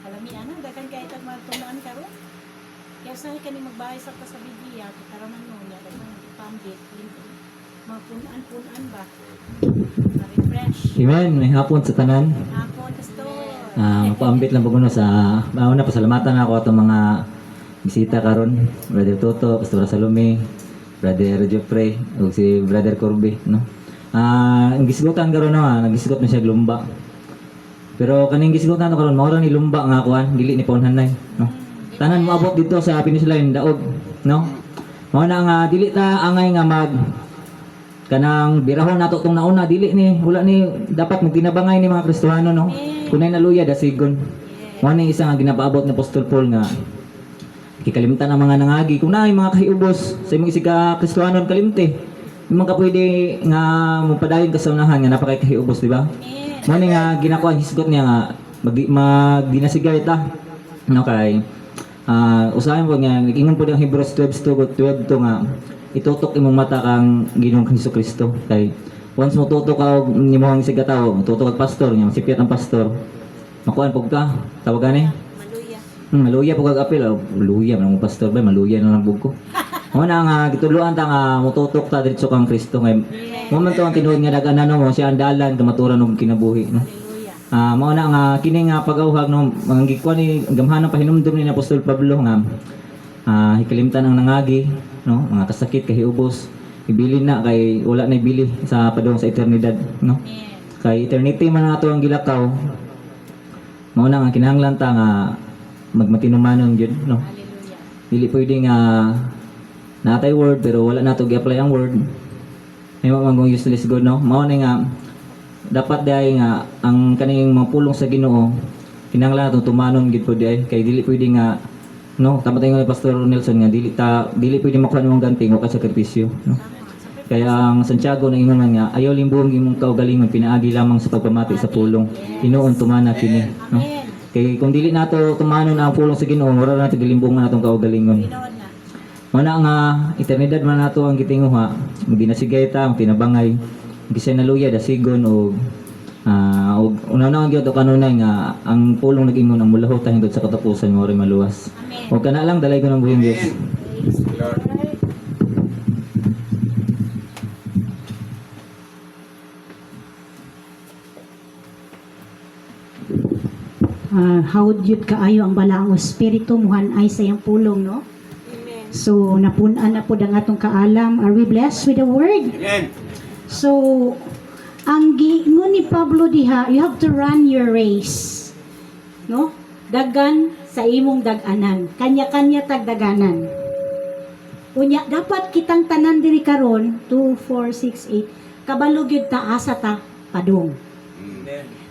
Alami ano, dagan kay itag magtumaan karon. Kaya sa kani magbahay sa ka sa Biblia, karaman mo niya dagan pambit, mapunan ba? Ma-refresh. Amen, may hapon sa tanan. Hapon, pastor. Paambit lang po sa mauna pasalamatan ako atong mga bisita karon, Brother Toto, Pastor Salome, Brother Jeffrey, ug si Brother Corby, no. Ang gisgutan karon na, nagisgot man siya lumba. Pero kaning gisgutan karon mao ra ni lumba nga kuan, dili ni paunhanay, no. Tanan moabot dito sa finish line daog, no. Mao na nga dili ta angay nga kanang birahon nato tong nauna dili ni wala ni dapat magtinabangay ni mga Kristohano no kunay naluya dasigon mo ni isa nga ginapaabot ni Apostol Paul nga kikalimtan ang mga nangagi kung naay mga kahiubos sa imong isig Kristohano kalimte di man ka pwede nga mupadayon ka sa unahan nga napakay kahiubos di ba mo ni nga ginakuan hisgot niya nga magdinasigay ta no kay usahay mo nga ingon po ang Hebrews 12:12 to nga itutok imong mata kang Ginoong Hesukristo kay once mo tuto ka og nimo ang sigataw, tuto kag pastor, nya sipyat ang pastor. Makuan pug ka, tawagan eh. Maluya pug kag apil, luya man ang pastor ba, maluya na lang pug ko. Mo na nga gituluan ta nga motutok ta diretso kang Kristo ngay. Mo man to ang tinuod nga dagan mo siya ang dalan kamaturan og kinabuhi, no. Mao na nga kini nga pag-awhag no mga gikuan ni gamhanan pahinumdum ni Apostol Pablo nga hikalimtan ang nangagi, no, mga kasakit kahiubos. Ibili na kay wala na ibili sa padung sa eternidad, no. Kay eternity man nato ang gilakaw. Mao na nga kinahanglan ta nga magmatinumanon gyud, no. Dili pwede nga natay word pero wala nato gi-apply ang word. May mga useless god, no. Mao na nga dapat dai nga ang kaning mga pulong sa Ginoo kinahanglan nato tumanon gid pud dai kay dili pwede nga, no, tama tayo ni Pastor Nelson nga dili pwede makuha nimong ganti o sakripisyo, no. Kaya ang Santiago na ingon man nga ayaw limbong imong kaugalingon pinaagi lamang sa pagpamati sa pulong. Hinuon tumana kini, no. Kay kung dili nato tumanon ang pulong sa Ginoo, wala nato gilimbongan natong kaugalingon. Mana nga eternidad man nato ang gitinguha, maginasigay ta, ang tinabangay, gisay naluya dasigon og una-una gyud kanunay nga ang pulong nag-ingon ang mulahot hangtod sa katapusan mo ray maluwas. O kana lang dalay ko ng buhing Dios. Hawd yun kaayo ang balaang espiritu muhan ay sa iyang pulong, no? So, napunan na po ang atong kaalam. Are we blessed with the word? So, ang giingon ni Pablo diha, you have to run your race. No? Dagan sa imong daganan. Kanya-kanya tagdaganan. Unya, dapat kitang tanan diri karon 2, 4, 6, 8. Kabalog yun ta asa ta padung.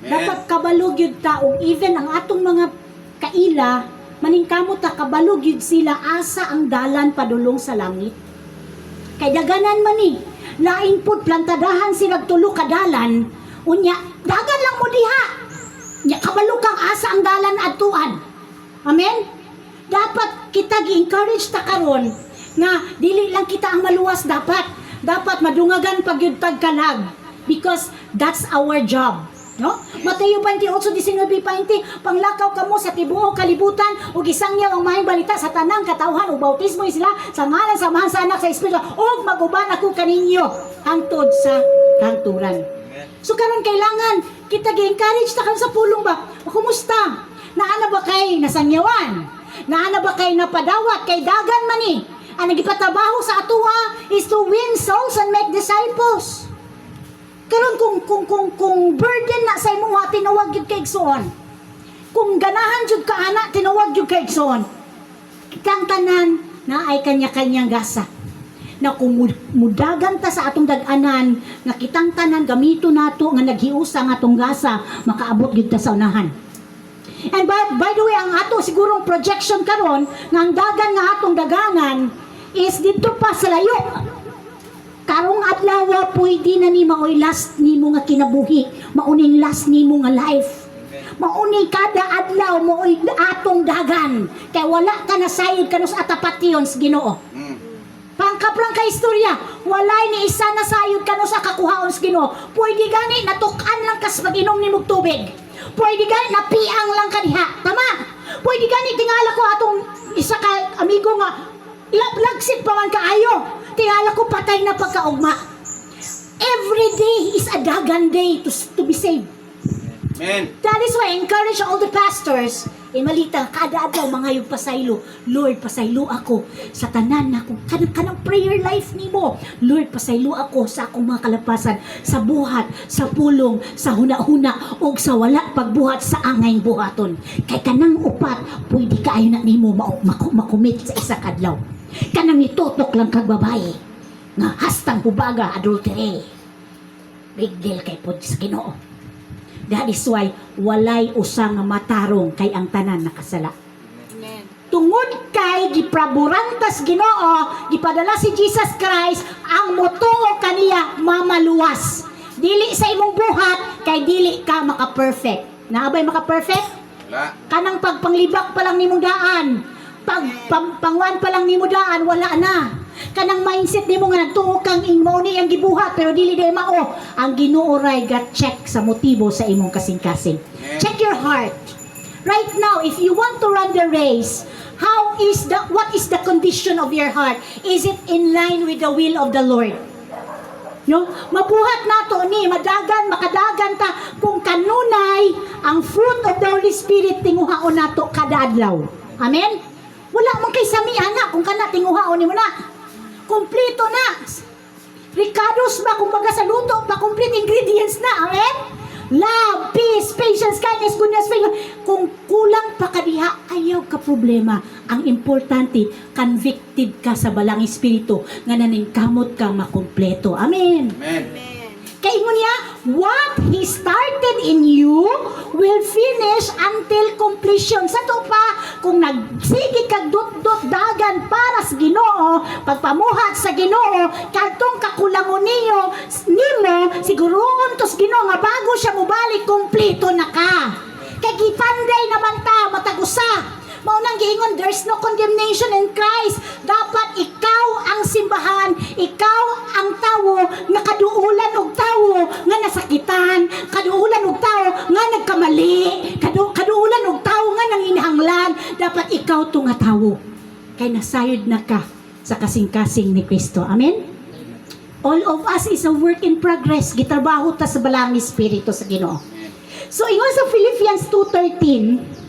Dapat kabalog yun ta o even ang atong mga kaila maningkamot ta kabalog yun sila asa ang dalan padulong sa langit. Kay daganan man ni lain pud plantadahan sila tulo ka dalan unya dagan lang mo diha. Nya kabalog kang asa ang dalan adtuan. Amen. Dapat kita gi-encourage ta karon nga dili lang kita ang maluwas dapat madungagan pagyud pagkalag because that's our job. No? Mateo 28:19-20, panglakaw kamo sa tibuok kalibutan ug isangyaw ang mahing balita sa tanang katawhan ug bautismo sila sa ngalan sa Amahan sa Anak sa Espiritu ug maguban ako kaninyo hangtod sa kanturan. So karon kailangan kita gi-encourage ta kan sa pulong ba? Kumusta? Naana ba kay nasangyawan? Naana ba kay napadawat kay dagan man ni? Ang nagipatabaho sa atoa is to win souls and make disciples. Karon kung burden na sa imong tinawag gyud kay igsoon. Kung ganahan jud ka ana tinawag jud kay igsoon. Kitang tanan na ay kanya-kanyang gasa. Na kung mudagan ta sa atong dag-anan nga kitang tanan gamito nato nga naghiusa nga atong gasa makaabot gyud ta sa unahan. And by the way ang ato sigurong projection karon nga ang dagan nga atong daganan is dito pa sa layo. Karong adlaw pwede na ni maoy last nimo nga kinabuhi, mauning last nimo nga life. Mauni kada adlaw maoy atong dagan kay wala ka nasayod kanus atapation sa Ginoo. Pangkap lang ka istorya, walay ni isa nasayod kanus sa kakuhaon sa Ginoo. Pwede gani natukan lang kas pag-inom nimo tubig. Pwede gani napiang lang ka diha. Tama? Pwede gani tingala ko atong isa ka amigo nga lagsit pa man kaayo. Tingala ko patay na pagkaugma. Every day is a dagan day to be saved. Amen. That is why I encourage all the pastors. Malita, kada adlaw mga yung pasaylo. Lord, pasaylo ako sa tanan na kung kanang prayer life nimo. Lord, pasaylo ako sa akong mga kalapasan, sa buhat, sa pulong, sa huna-huna, o sa wala pagbuhat sa angay buhaton. Kay kanang upat, pwede kaayo na nimo makumit sa isa kadlaw. Kanang nitutok lang kag babae nga hastang hubaga adultery. Big deal kay pod sa Ginoo. That is why walay usa nga matarong kay ang tanan nakasala. Amen. Tungod kay gipraburantas Ginoo, gipadala si Jesus Christ ang motuo kaniya mamaluwas. Dili sa imong buhat kay dili ka maka-perfect. Naabay maka-perfect? Wala. Kanang pagpanglibak pa lang nimong daan. Pangwan pa lang nimo daan, wala na. Kanang mindset nimo nga nagtuo kang imo ni ang gibuhat pero dili day mao. Ang Ginoo ray ga-check sa motibo sa imong kasing-kasing. Check your heart. Right now, if you want to run the race, what is the condition of your heart? Is it in line with the will of the Lord? No? Mabuhat nato ni makadagan ta kung kanunay ang fruit of the Holy Spirit tinguhaon nato kada adlaw. Amen? Wala man kay samihan na kung kana tinguhaon nimo na. Kompleto na. Ricados ba kumbaga sa luto pa complete ingredients na. Amen? Love, peace, patience, kindness, goodness, faith. Kung kulang pa ka diha, ayaw ka problema. Ang importante, convicted ka sa balang espiritu nga naningkamot ka makumpleto. Amen. Amen. Kaingon niya, what He started in you will finish until completion. Sa to pa, kung nagsigi kag dot-dot dagan para sa Ginoo, pagpamuhat sa Ginoo, kadtong kakulangon nimo, siguroon tos Ginoo nga bago siya mubalik, kompleto na ka. Kay gipanday naman ta matagusa. Maunang giingon, there's no condemnation in Christ. Dapat ikaw ang simbahan, ikaw ang tawo nga kaduulan og tawo nga nasakitan, kaduulan og tawo nga nagkamali, kaduulan og tawo nga nanginhanglan. Dapat ikaw to nga tawo. Kay nasayod na ka sa kasing-kasing ni Kristo. Amen? All of us is a work in progress. Gitrabaho ta sa balang espiritu sa Ginoo. So ingon sa Philippians 2:13,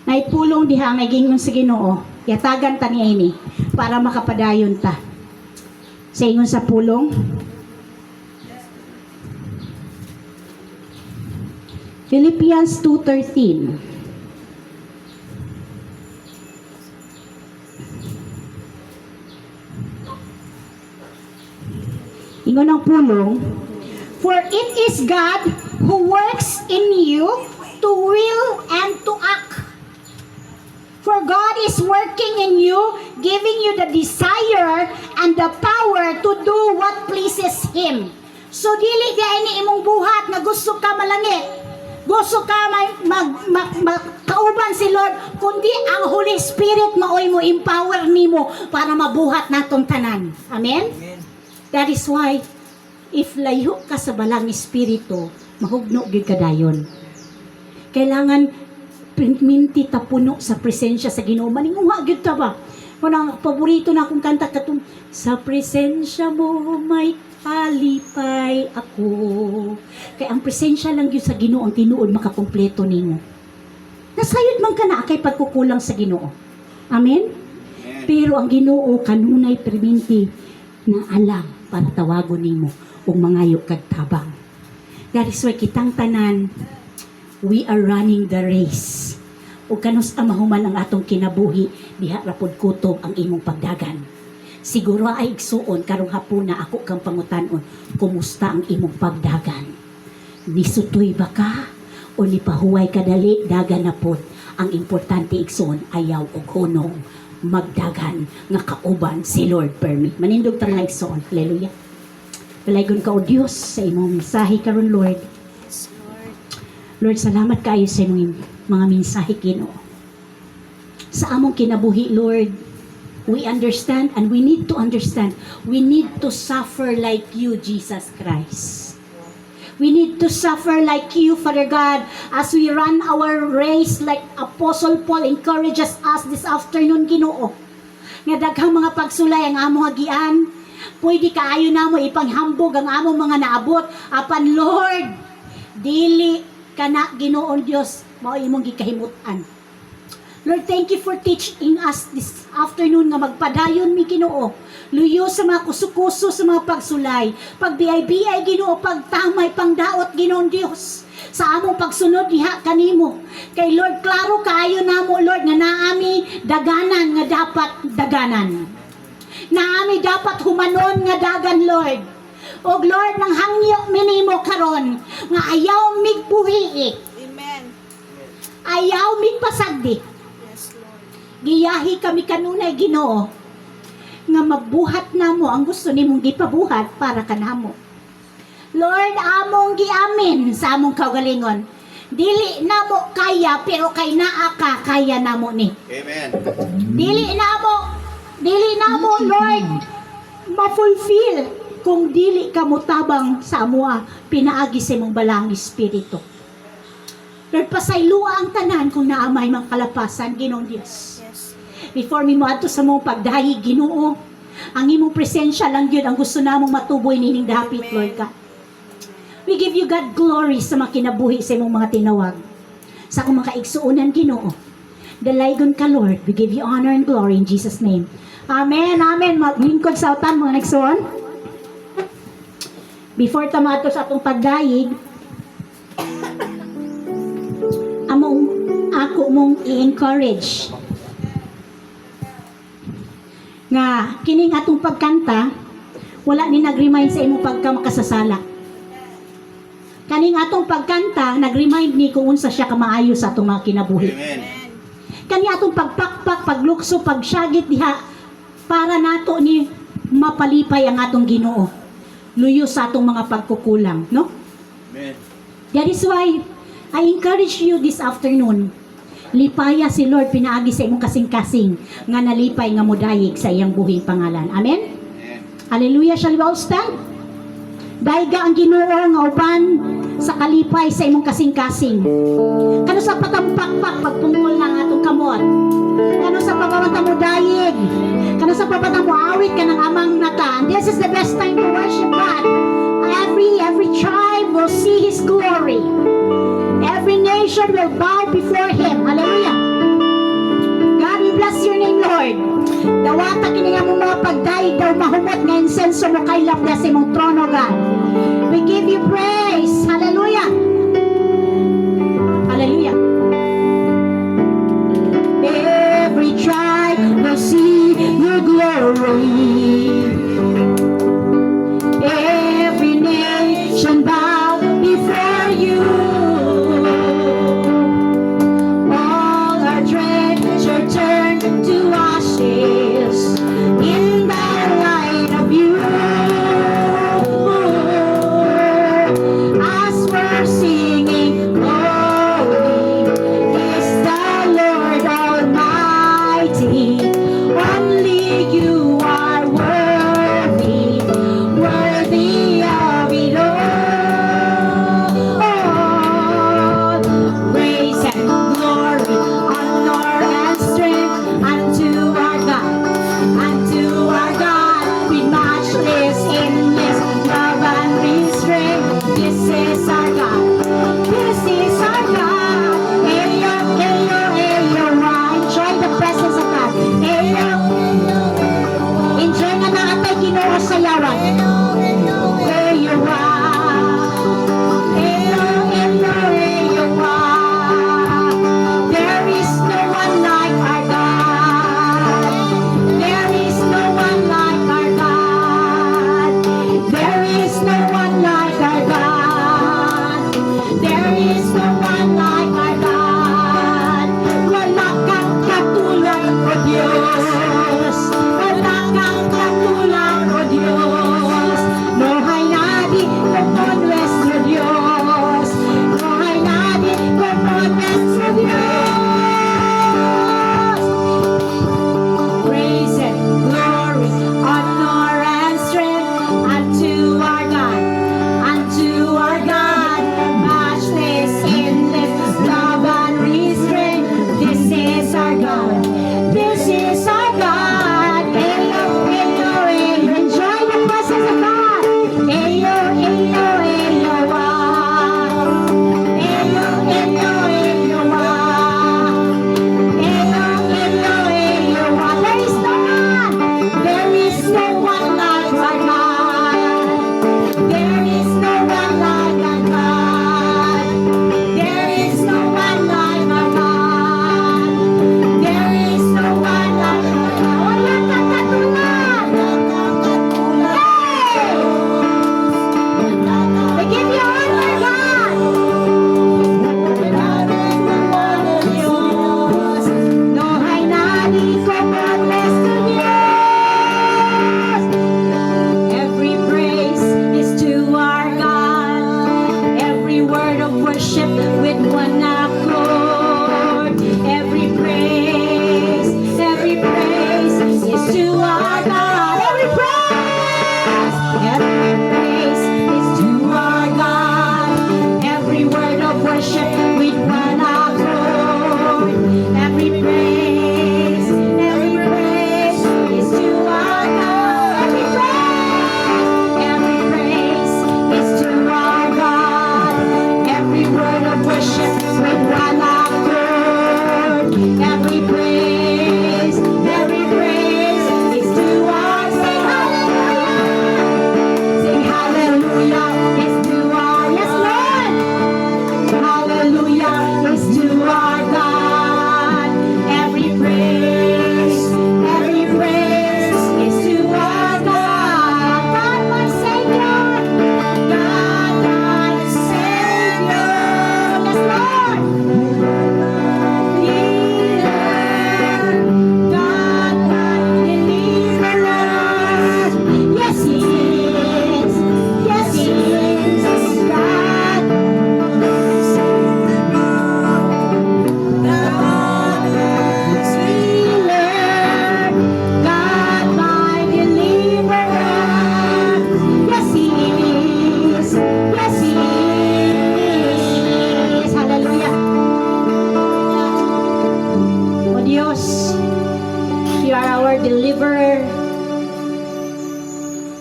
ay pulong diha nga gingon sa Ginoo, yatagan ta niya ini para makapadayon ta. Sa ingon sa pulong, Philippians 2:13. Ingon ang pulong, for it is God who works in you to will and to act. For God is working in you, giving you the desire and the power to do what pleases Him. So dili gaini imong buhat nga gusto ka malangit, gusto ka kauban si Lord, kundi ang Holy Spirit maoy mo empower nimo para mabuhat natong tanan. Amen? That is why if layo ka sa balang espiritu, mahugno gyud kadayon. Kailangan minti ta puno sa presensya sa Ginoo. Maninguha gyud ta ba? Kunang paborito na akong kanta katong sa presensya mo may alipay ako. Kay ang presensya lang gyud sa Ginoo ang tinuod makakumpleto nimo. Nasayod man ka na kay pagkukulang sa Ginoo. Amen? Pero ang Ginoo kanunay perminti na alam para tawagon nimo ug mangayo kag tabang. That is why kitang tanan we are running the race. O kanus mahuman ang atong kinabuhi, diha rapod kutob ang imong pagdagan. Siguro ay igsuon karong hapuna ako kang pangutanon, kumusta ang imong pagdagan? Nisutoy ba ka? O nipahuway ka dali, dagan na pod. Ang importante igsuon, ayaw og hunong, magdagan, nga kauban si Lord permit. Manindog ta nga igsuon. Hallelujah. Palaygon ka o Diyos sa imong mensahe karon Lord. Lord, salamat kayo sa imong mga mensahe Ginoo. Sa among kinabuhi, Lord, we understand and we need to understand. We need to suffer like you, Jesus Christ. We need to suffer like you, Father God, as we run our race like Apostle Paul encourages us this afternoon, Ginoo. Nga daghang mga pagsulay ang among hagian, pwede kaayo namo ipanghambog ang among mga naabot. Apan Lord, dili kana Ginoon Dios mao imong gikahimutan. Lord, thank you for teaching us this afternoon nga magpadayon mi Ginoo. Luyo sa mga kusukuso sa mga pagsulay, pagbiyay-biyay Ginoo, pagtamay, pangdaot Ginoon Dios sa among pagsunod diha kanimo. Kay Lord, klaro kaayo namo Lord nga naami daganan nga dapat daganan. Naami dapat humanon nga dagan Lord. O Lord, nang hangyo minimo karon nga ayaw migbuhi. Amen. Ayaw migpasagdi. Yes, Lord. Giyahi kami kanunay Ginoo nga mabuhat namo ang gusto nimong gipabuhat para kanamo. Lord, among giamin sa among kaugalingon. Dili namo kaya pero kay naa ka kaya namo ni. Amen. Dili namo Dili na mo, Lord, ma-fulfill kung dili ka mutabang sa amua pinaagi sa imong balang espiritu. Lord, pasaylua ang tanan kung naamay mga kalapasan, Ginoong Diyos. Before mi moadto sa mong pagdahi, Ginoo, ang imong presensya lang yun ang gusto namong matuboy nining dapit, Lord God. We give you God glory sa mga kinabuhi sa imong mga tinawag. Sa akong mga kaigsuunan, Ginoo. Dalaygon ka, Lord. We give you honor and glory in Jesus' name. Amen, amen. Maglingkod sa utan, mga nagsuon. Before tamato sa atong pagdayig, ako mong i-encourage nga kining atong pagkanta wala ni nag-remind sa imong pagka makasasala. Kaning atong pagkanta nag-remind ni kung unsa siya kamaayo sa atong mga kinabuhi. Kani atong pagpakpak, paglukso, pagsyagit diha para nato ni mapalipay ang atong Ginoo. Luyo sa atong mga pagkukulang, no? Amen. That is why I encourage you this afternoon. Lipaya si Lord pinaagi sa imong kasing-kasing nga nalipay nga modayig sa iyang buhing pangalan. Amen? Hallelujah. Shall we all stand? Daiga ang Ginoo nga uban sa kalipay sa imong kasing-kasing. Kano sa patampakpak pagpungkol ng atong kamot. Kano sa pagpapata mo dayig. Kano sa pagpapata mo awit ka ng amang nata. And this is the best time to worship God. Every tribe will see His glory. Every nation will bow before Him. Hallelujah. God, we bless your name, Lord. Dawata kini nga mong mga pagdaig daw mahumot nga insenso mo kay lapda sa imong trono, God. We give you praise. Hallelujah. Hallelujah. Every tribe will see your glory. Every nation bow before you. All our treasure turn to ashes in the light of you. I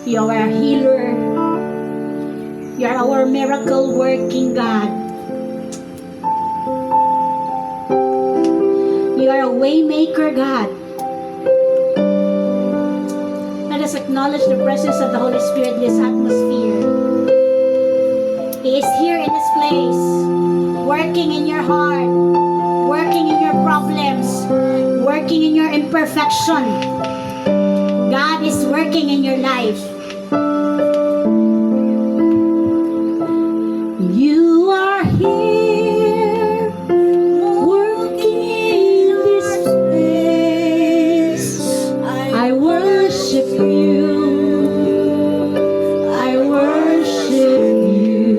You are our healer. You are our miracle working God. You are a way maker, God. Let us acknowledge the presence of the Holy Spirit in this atmosphere. He is here in this place, working in your heart, working in your problems, working in your imperfection. God is working in your life. You are here, working in this place. I worship you. I worship you.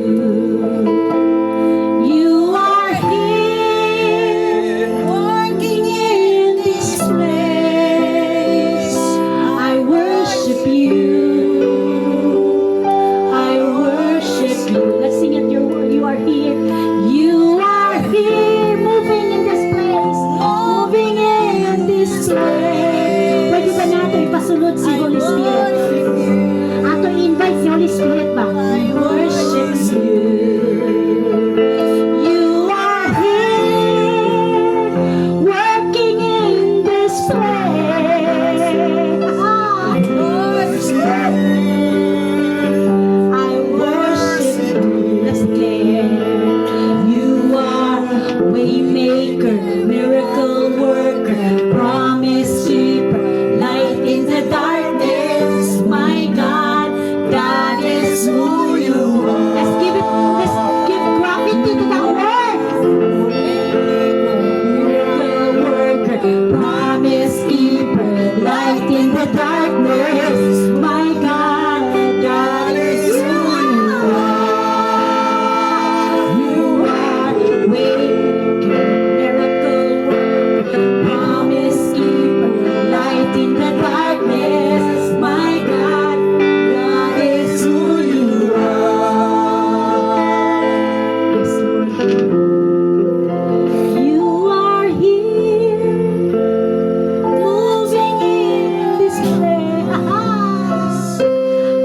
You are here, working in this place. I worship you. I worship you. Let's sing it. You are here. You are here, moving in this place. Moving in this place. Pwede ba natin ipasunod si Holy Spirit? Ato i-invite si Holy Spirit ba? I worship you. You are here, working in this place. I worship you. Let's declare. You are waymaker, miracle worker, promise keeper, light in the darkness. My God, that is who you are. Let's give gravity to that word. Miracle worker, promise keeper, light in the darkness. My God, that is who you are. You are waymaker, miracle worker, promise keeper, light in the darkness. My God, that is who you are. Yes, Lord. You are here, moving in this place.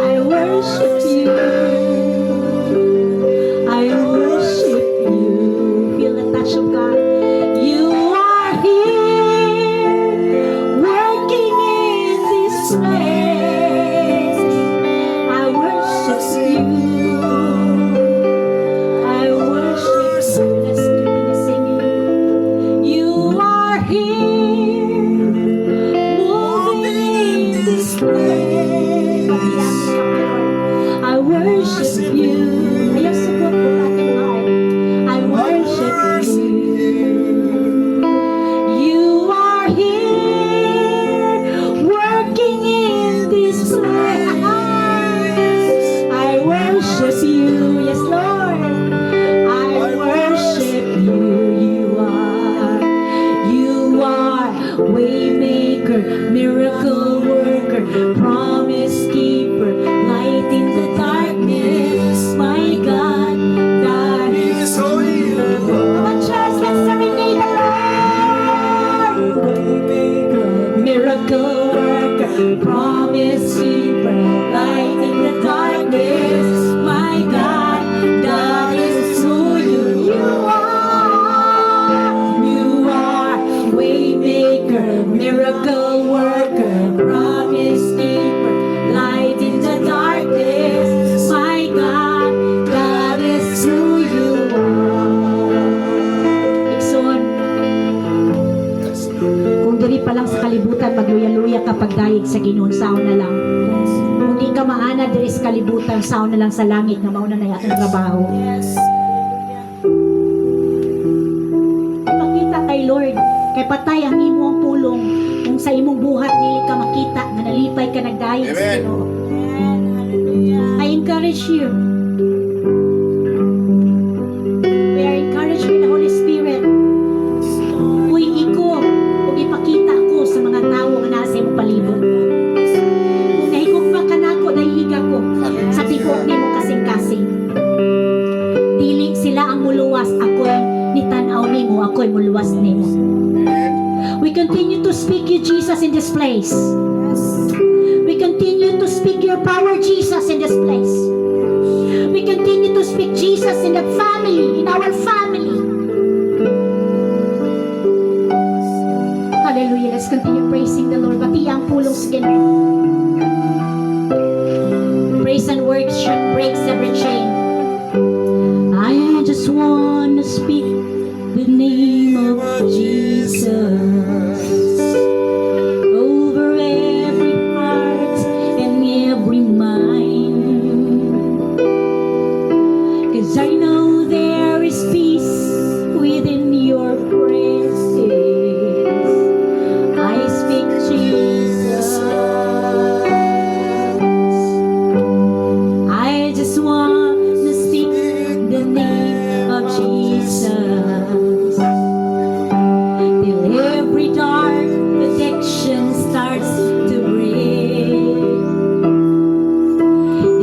I worship you. I worship you. Feel the touch of God. You are here, working in this place. I worship you. I worship you. Let's continue singing. You are here, moving in this place. I worship you. Ayaw sagot po ating heart. I worship you. You are here, working in this place. I worship you. Yes, Lord. I worship you. You are waymaker, miracle worker, promise keeper, light in the darkness. My God, that is who you are. Come on, church, let's serenade the Lord. Miracle worker, promise keeper, light in the darkness. My God, that is who you are. You are waymaker, miracle worker, promise keeper, light in the darkness. My God, that is who you are. Ikson, kung diri pa lang sa kalibutan, magluya-luya ka pagdayeg sa Ginoo, sao na lang. Kung di ka maana diri sa kalibutan, sao na lang sa langit na mauna na yatong trabaho. Ipakita kay Lord, kay patay ang imong pulong, kung sa imong buhat dili ka makita nga nalipay ka nagdayeg sa Ginoo. I encourage you. We are encouraged by the Holy Spirit. Uy, iko, kung ipakita ko sa mga tao nga nasa imong palibot. Kung nahigugma ka na ako, nahihiga ko sa tibok ni mo kasing-kasing. Dili sila ang muluwas, ako'y nitanaw nimo, ako'y muluwas nimo. We continue to speak you, Jesus, in this place. We continue continue to speak your power, Jesus, in this place. We continue to speak Jesus in the family, in our family. Hallelujah. Let's continue praising the Lord. Bati ang pulong sa Ginoo. Praise and worship breaks every chain. I just want to speak the name of Jesus over every heart and every mind. 'Cause I know there is peace within your presence. I speak Jesus. I just want to speak the name of Jesus. Till every dark addiction starts to break.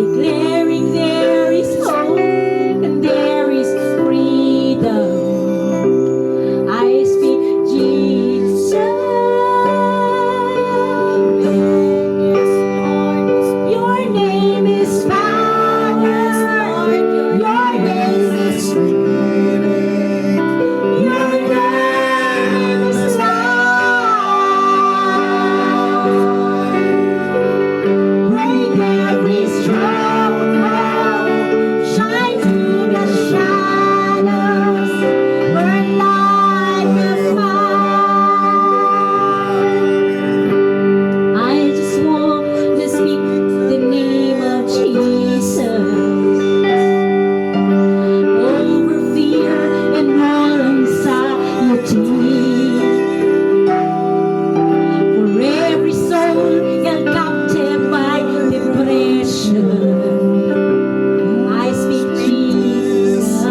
Declaring there is hope and there is freedom. I speak Jesus. Your name is power. Your name is healing. Your name is love. Break every stronghold. Shine through the shadows. Burn like a fire. I just want to speak the name of Jesus over fear and all anxiety. For every soul held captive by depression, I speak Jesus.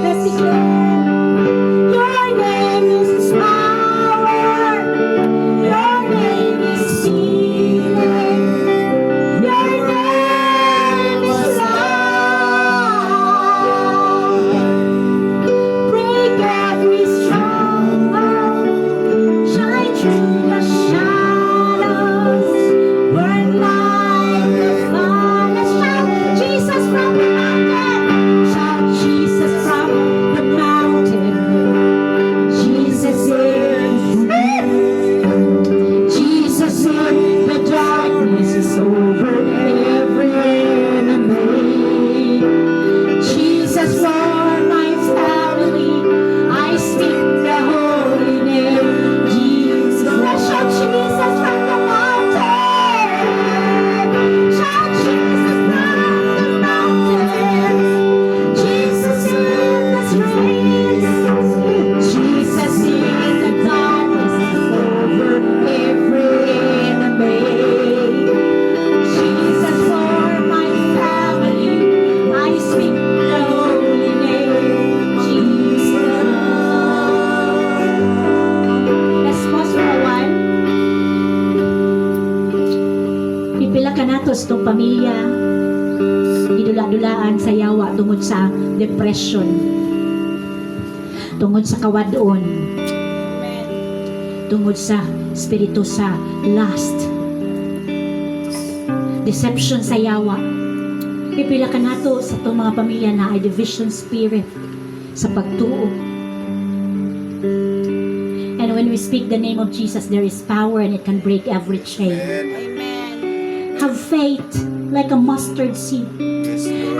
Let's declare. Your name is power. Your name is healing. Your name is love. Break every stronghold. Shine through the shadows. Burn like the fire. Let's shout Jesus from the mountain. Shout Jesus from the mountain. Jesus is Jesus in the darkness is over every enemy. Jesus for my family, I speak the holy name. Jesus, let's shout Jesus from the mountain. Shout Jesus from the mountain. Jesus in the streets. Jesus in the darkness over every enemy. Jesus for my family, I speak the holy name, Jesus. Let's pause for a while. Pipila ka natos tong pamilya, idula-dulaan sa yawa tungod sa depression, tungod sa kawadon, tungod sa spirito sa lust, deception sa yawa. Pipila ka nato sa itong mga pamilya na ay division spirit sa pagtuo. And when we speak the name of Jesus, there is power and it can break every chain. Amen. Have faith like a mustard seed.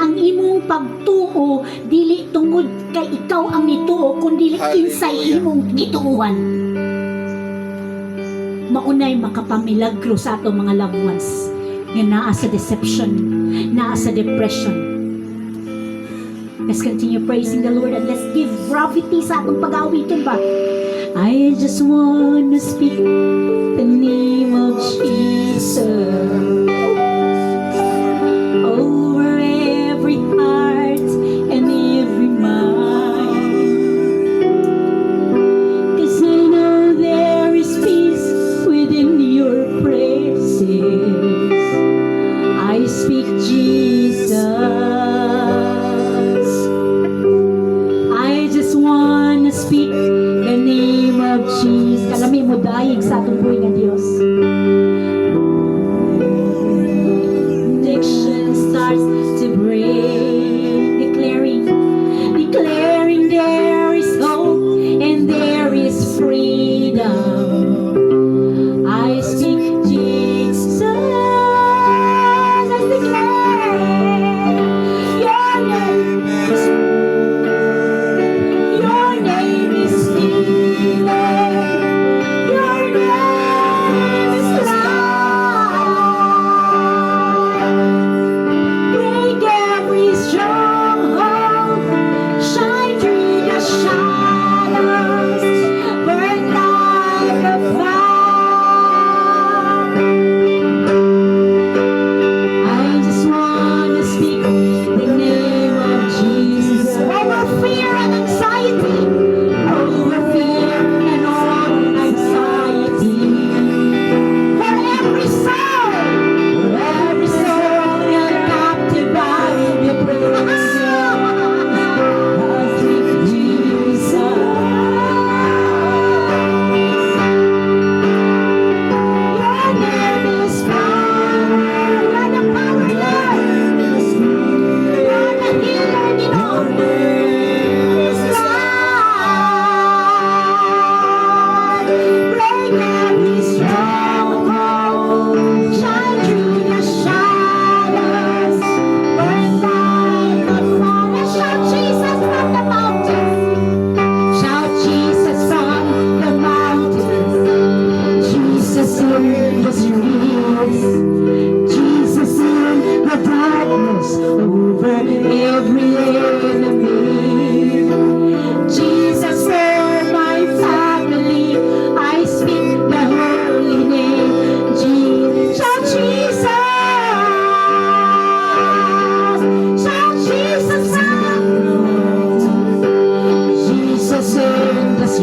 Ang imong pagtuo dili tungod kay ikaw ang nituo kundi kinsay imong gituuhan. Maunay makapamilagro sa atong mga loved ones nga naa sa deception, naa sa depression. Let's continue praising the Lord and let's give gravity sa atong pag-aawiton ba. I just want to speak the name of Jesus over every heart and every mind. 'Cause I know there is peace within your presence. I speak Jesus. I just want to speak the name of Jesus. Kalami mo dayeg sa atong buhay nga Dios.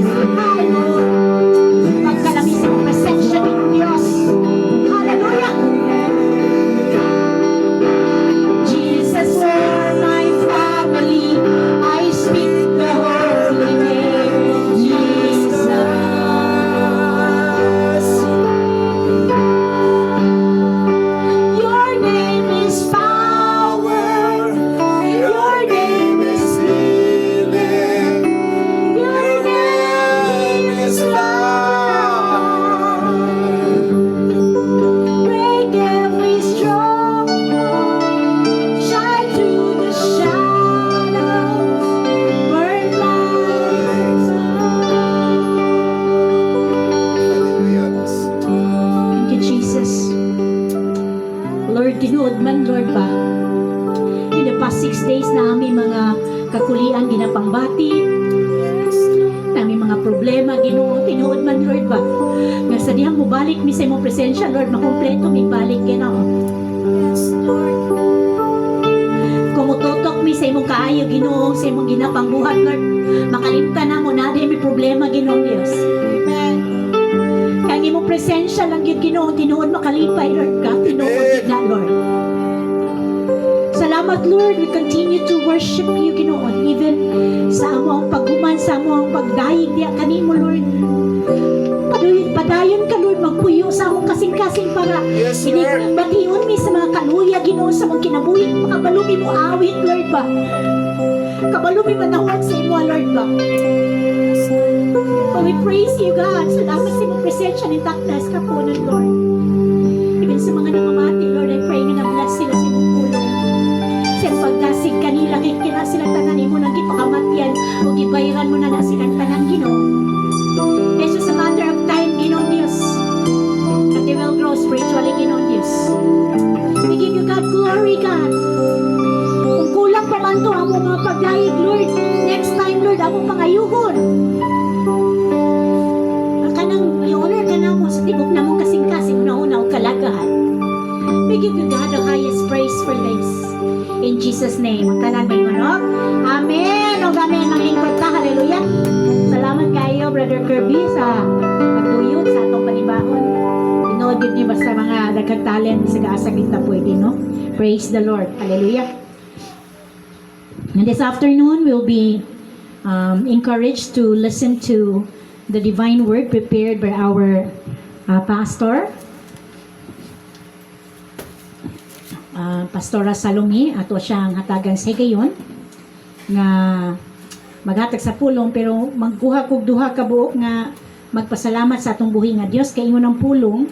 really high, Lord. Magkalami sa mong presensya ng Diyos. Hallelujah! Jesus, for my family, I speak the holy name, Jesus. Your name is power. Your name is healing. Your name is love. Break every stronghold. Shine through the shadows. Burn lights Thank you, Jesus. Lord, tinuod man, Lord ba? In the past 6 days na aming mga kakulian ginapangbati, na aming mga problema, Ginoo, tinuod man, Lord ba? Nga sa dihang mo balik mi sa imong presensya, Lord, makumpleto mi balik, Ginoo. Yes, Lord. Kumututok mi sa imong kaayo, Ginoo, sa imong ginapangbuhat, Lord. Makalimtan na mo na di mi problema, Ginoo, Dios. Amen. Kaya imong presensya lang yun, Ginoo, tinuod makalipay, Lord ka, tinuod yun na, Lord. Salamat, Lord, we continue to worship you, Ginoo, even sa amo ang paghuman, sa amo ang pagdayig diya kanimo, Lord. Padayon ka, Lord, magpuyo sa among kasing-kasing para batiun mi sa mga kaluya, Ginoo, sa mga kinabuhi, makabalumi mo awit, Lord ba? Kabalumi manawag sa imo, Lord ba? Oh, we praise you, God. Salamat sa imong presensya ni Takdas kapunan, Lord. Even sa mga namamati, Lord, I pray nga na-bless sila sa imong pulong. Sa pagdasig kanila, kina sila tanan mo nang gipakamatyan o gibayaran mo na na silang tanan, Ginoo. It's just a matter of time, Ginoo Diyos. That they will grow spiritually, Ginoo Diyos. We give you, God, glory, God. Kung kulang pa man to ang mga pagdayig, Lord, next time, Lord, ang pangayuhon. Kanang i-honor ka na mo sa tibok na mong kasing-kasing una-una o kalagahan. We give you, God, the highest praise for this. In Jesus' name, ang tanan may manok. Amen. O amen ang lingkod ta. Hallelujah. Salamat kayo, Brother Kirby, sa pagduyot sa atong panibahon. Tinood yun niyo basta mga daghang talent sa gaasag kita pwede, no? Praise the Lord. Hallelujah. And this afternoon, we'll be encouraged to listen to the divine word prepared by our pastor, Pastora Salome. Ato siyang hatagan sa higayon nga maghatag sa pulong, pero magkuha kog duha ka buok nga magpasalamat sa atong buhi nga Dios kay ingon ang pulong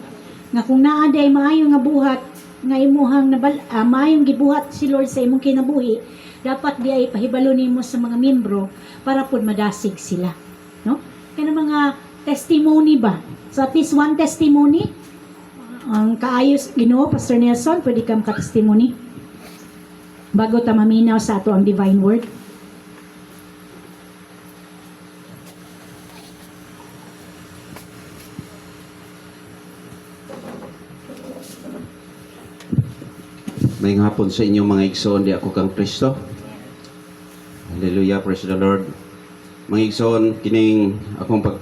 nga kung naa day maayo nga buhat nga imuhang maayong gibuhat si Lord sa imong kinabuhi, dapat di ay pahibalo nimo sa mga membro para pud madasig sila, no? Kaya mga testimony ba? So at least one testimony ang kaayos, Ginoo, Pastor Nelson, pwede kang ka-testimony bago ta maminaw sa ato ang divine word. May hapon sa inyo mga igsoon, di ako kang Kristo. Hallelujah, praise the Lord. Mga igsoon, kining akong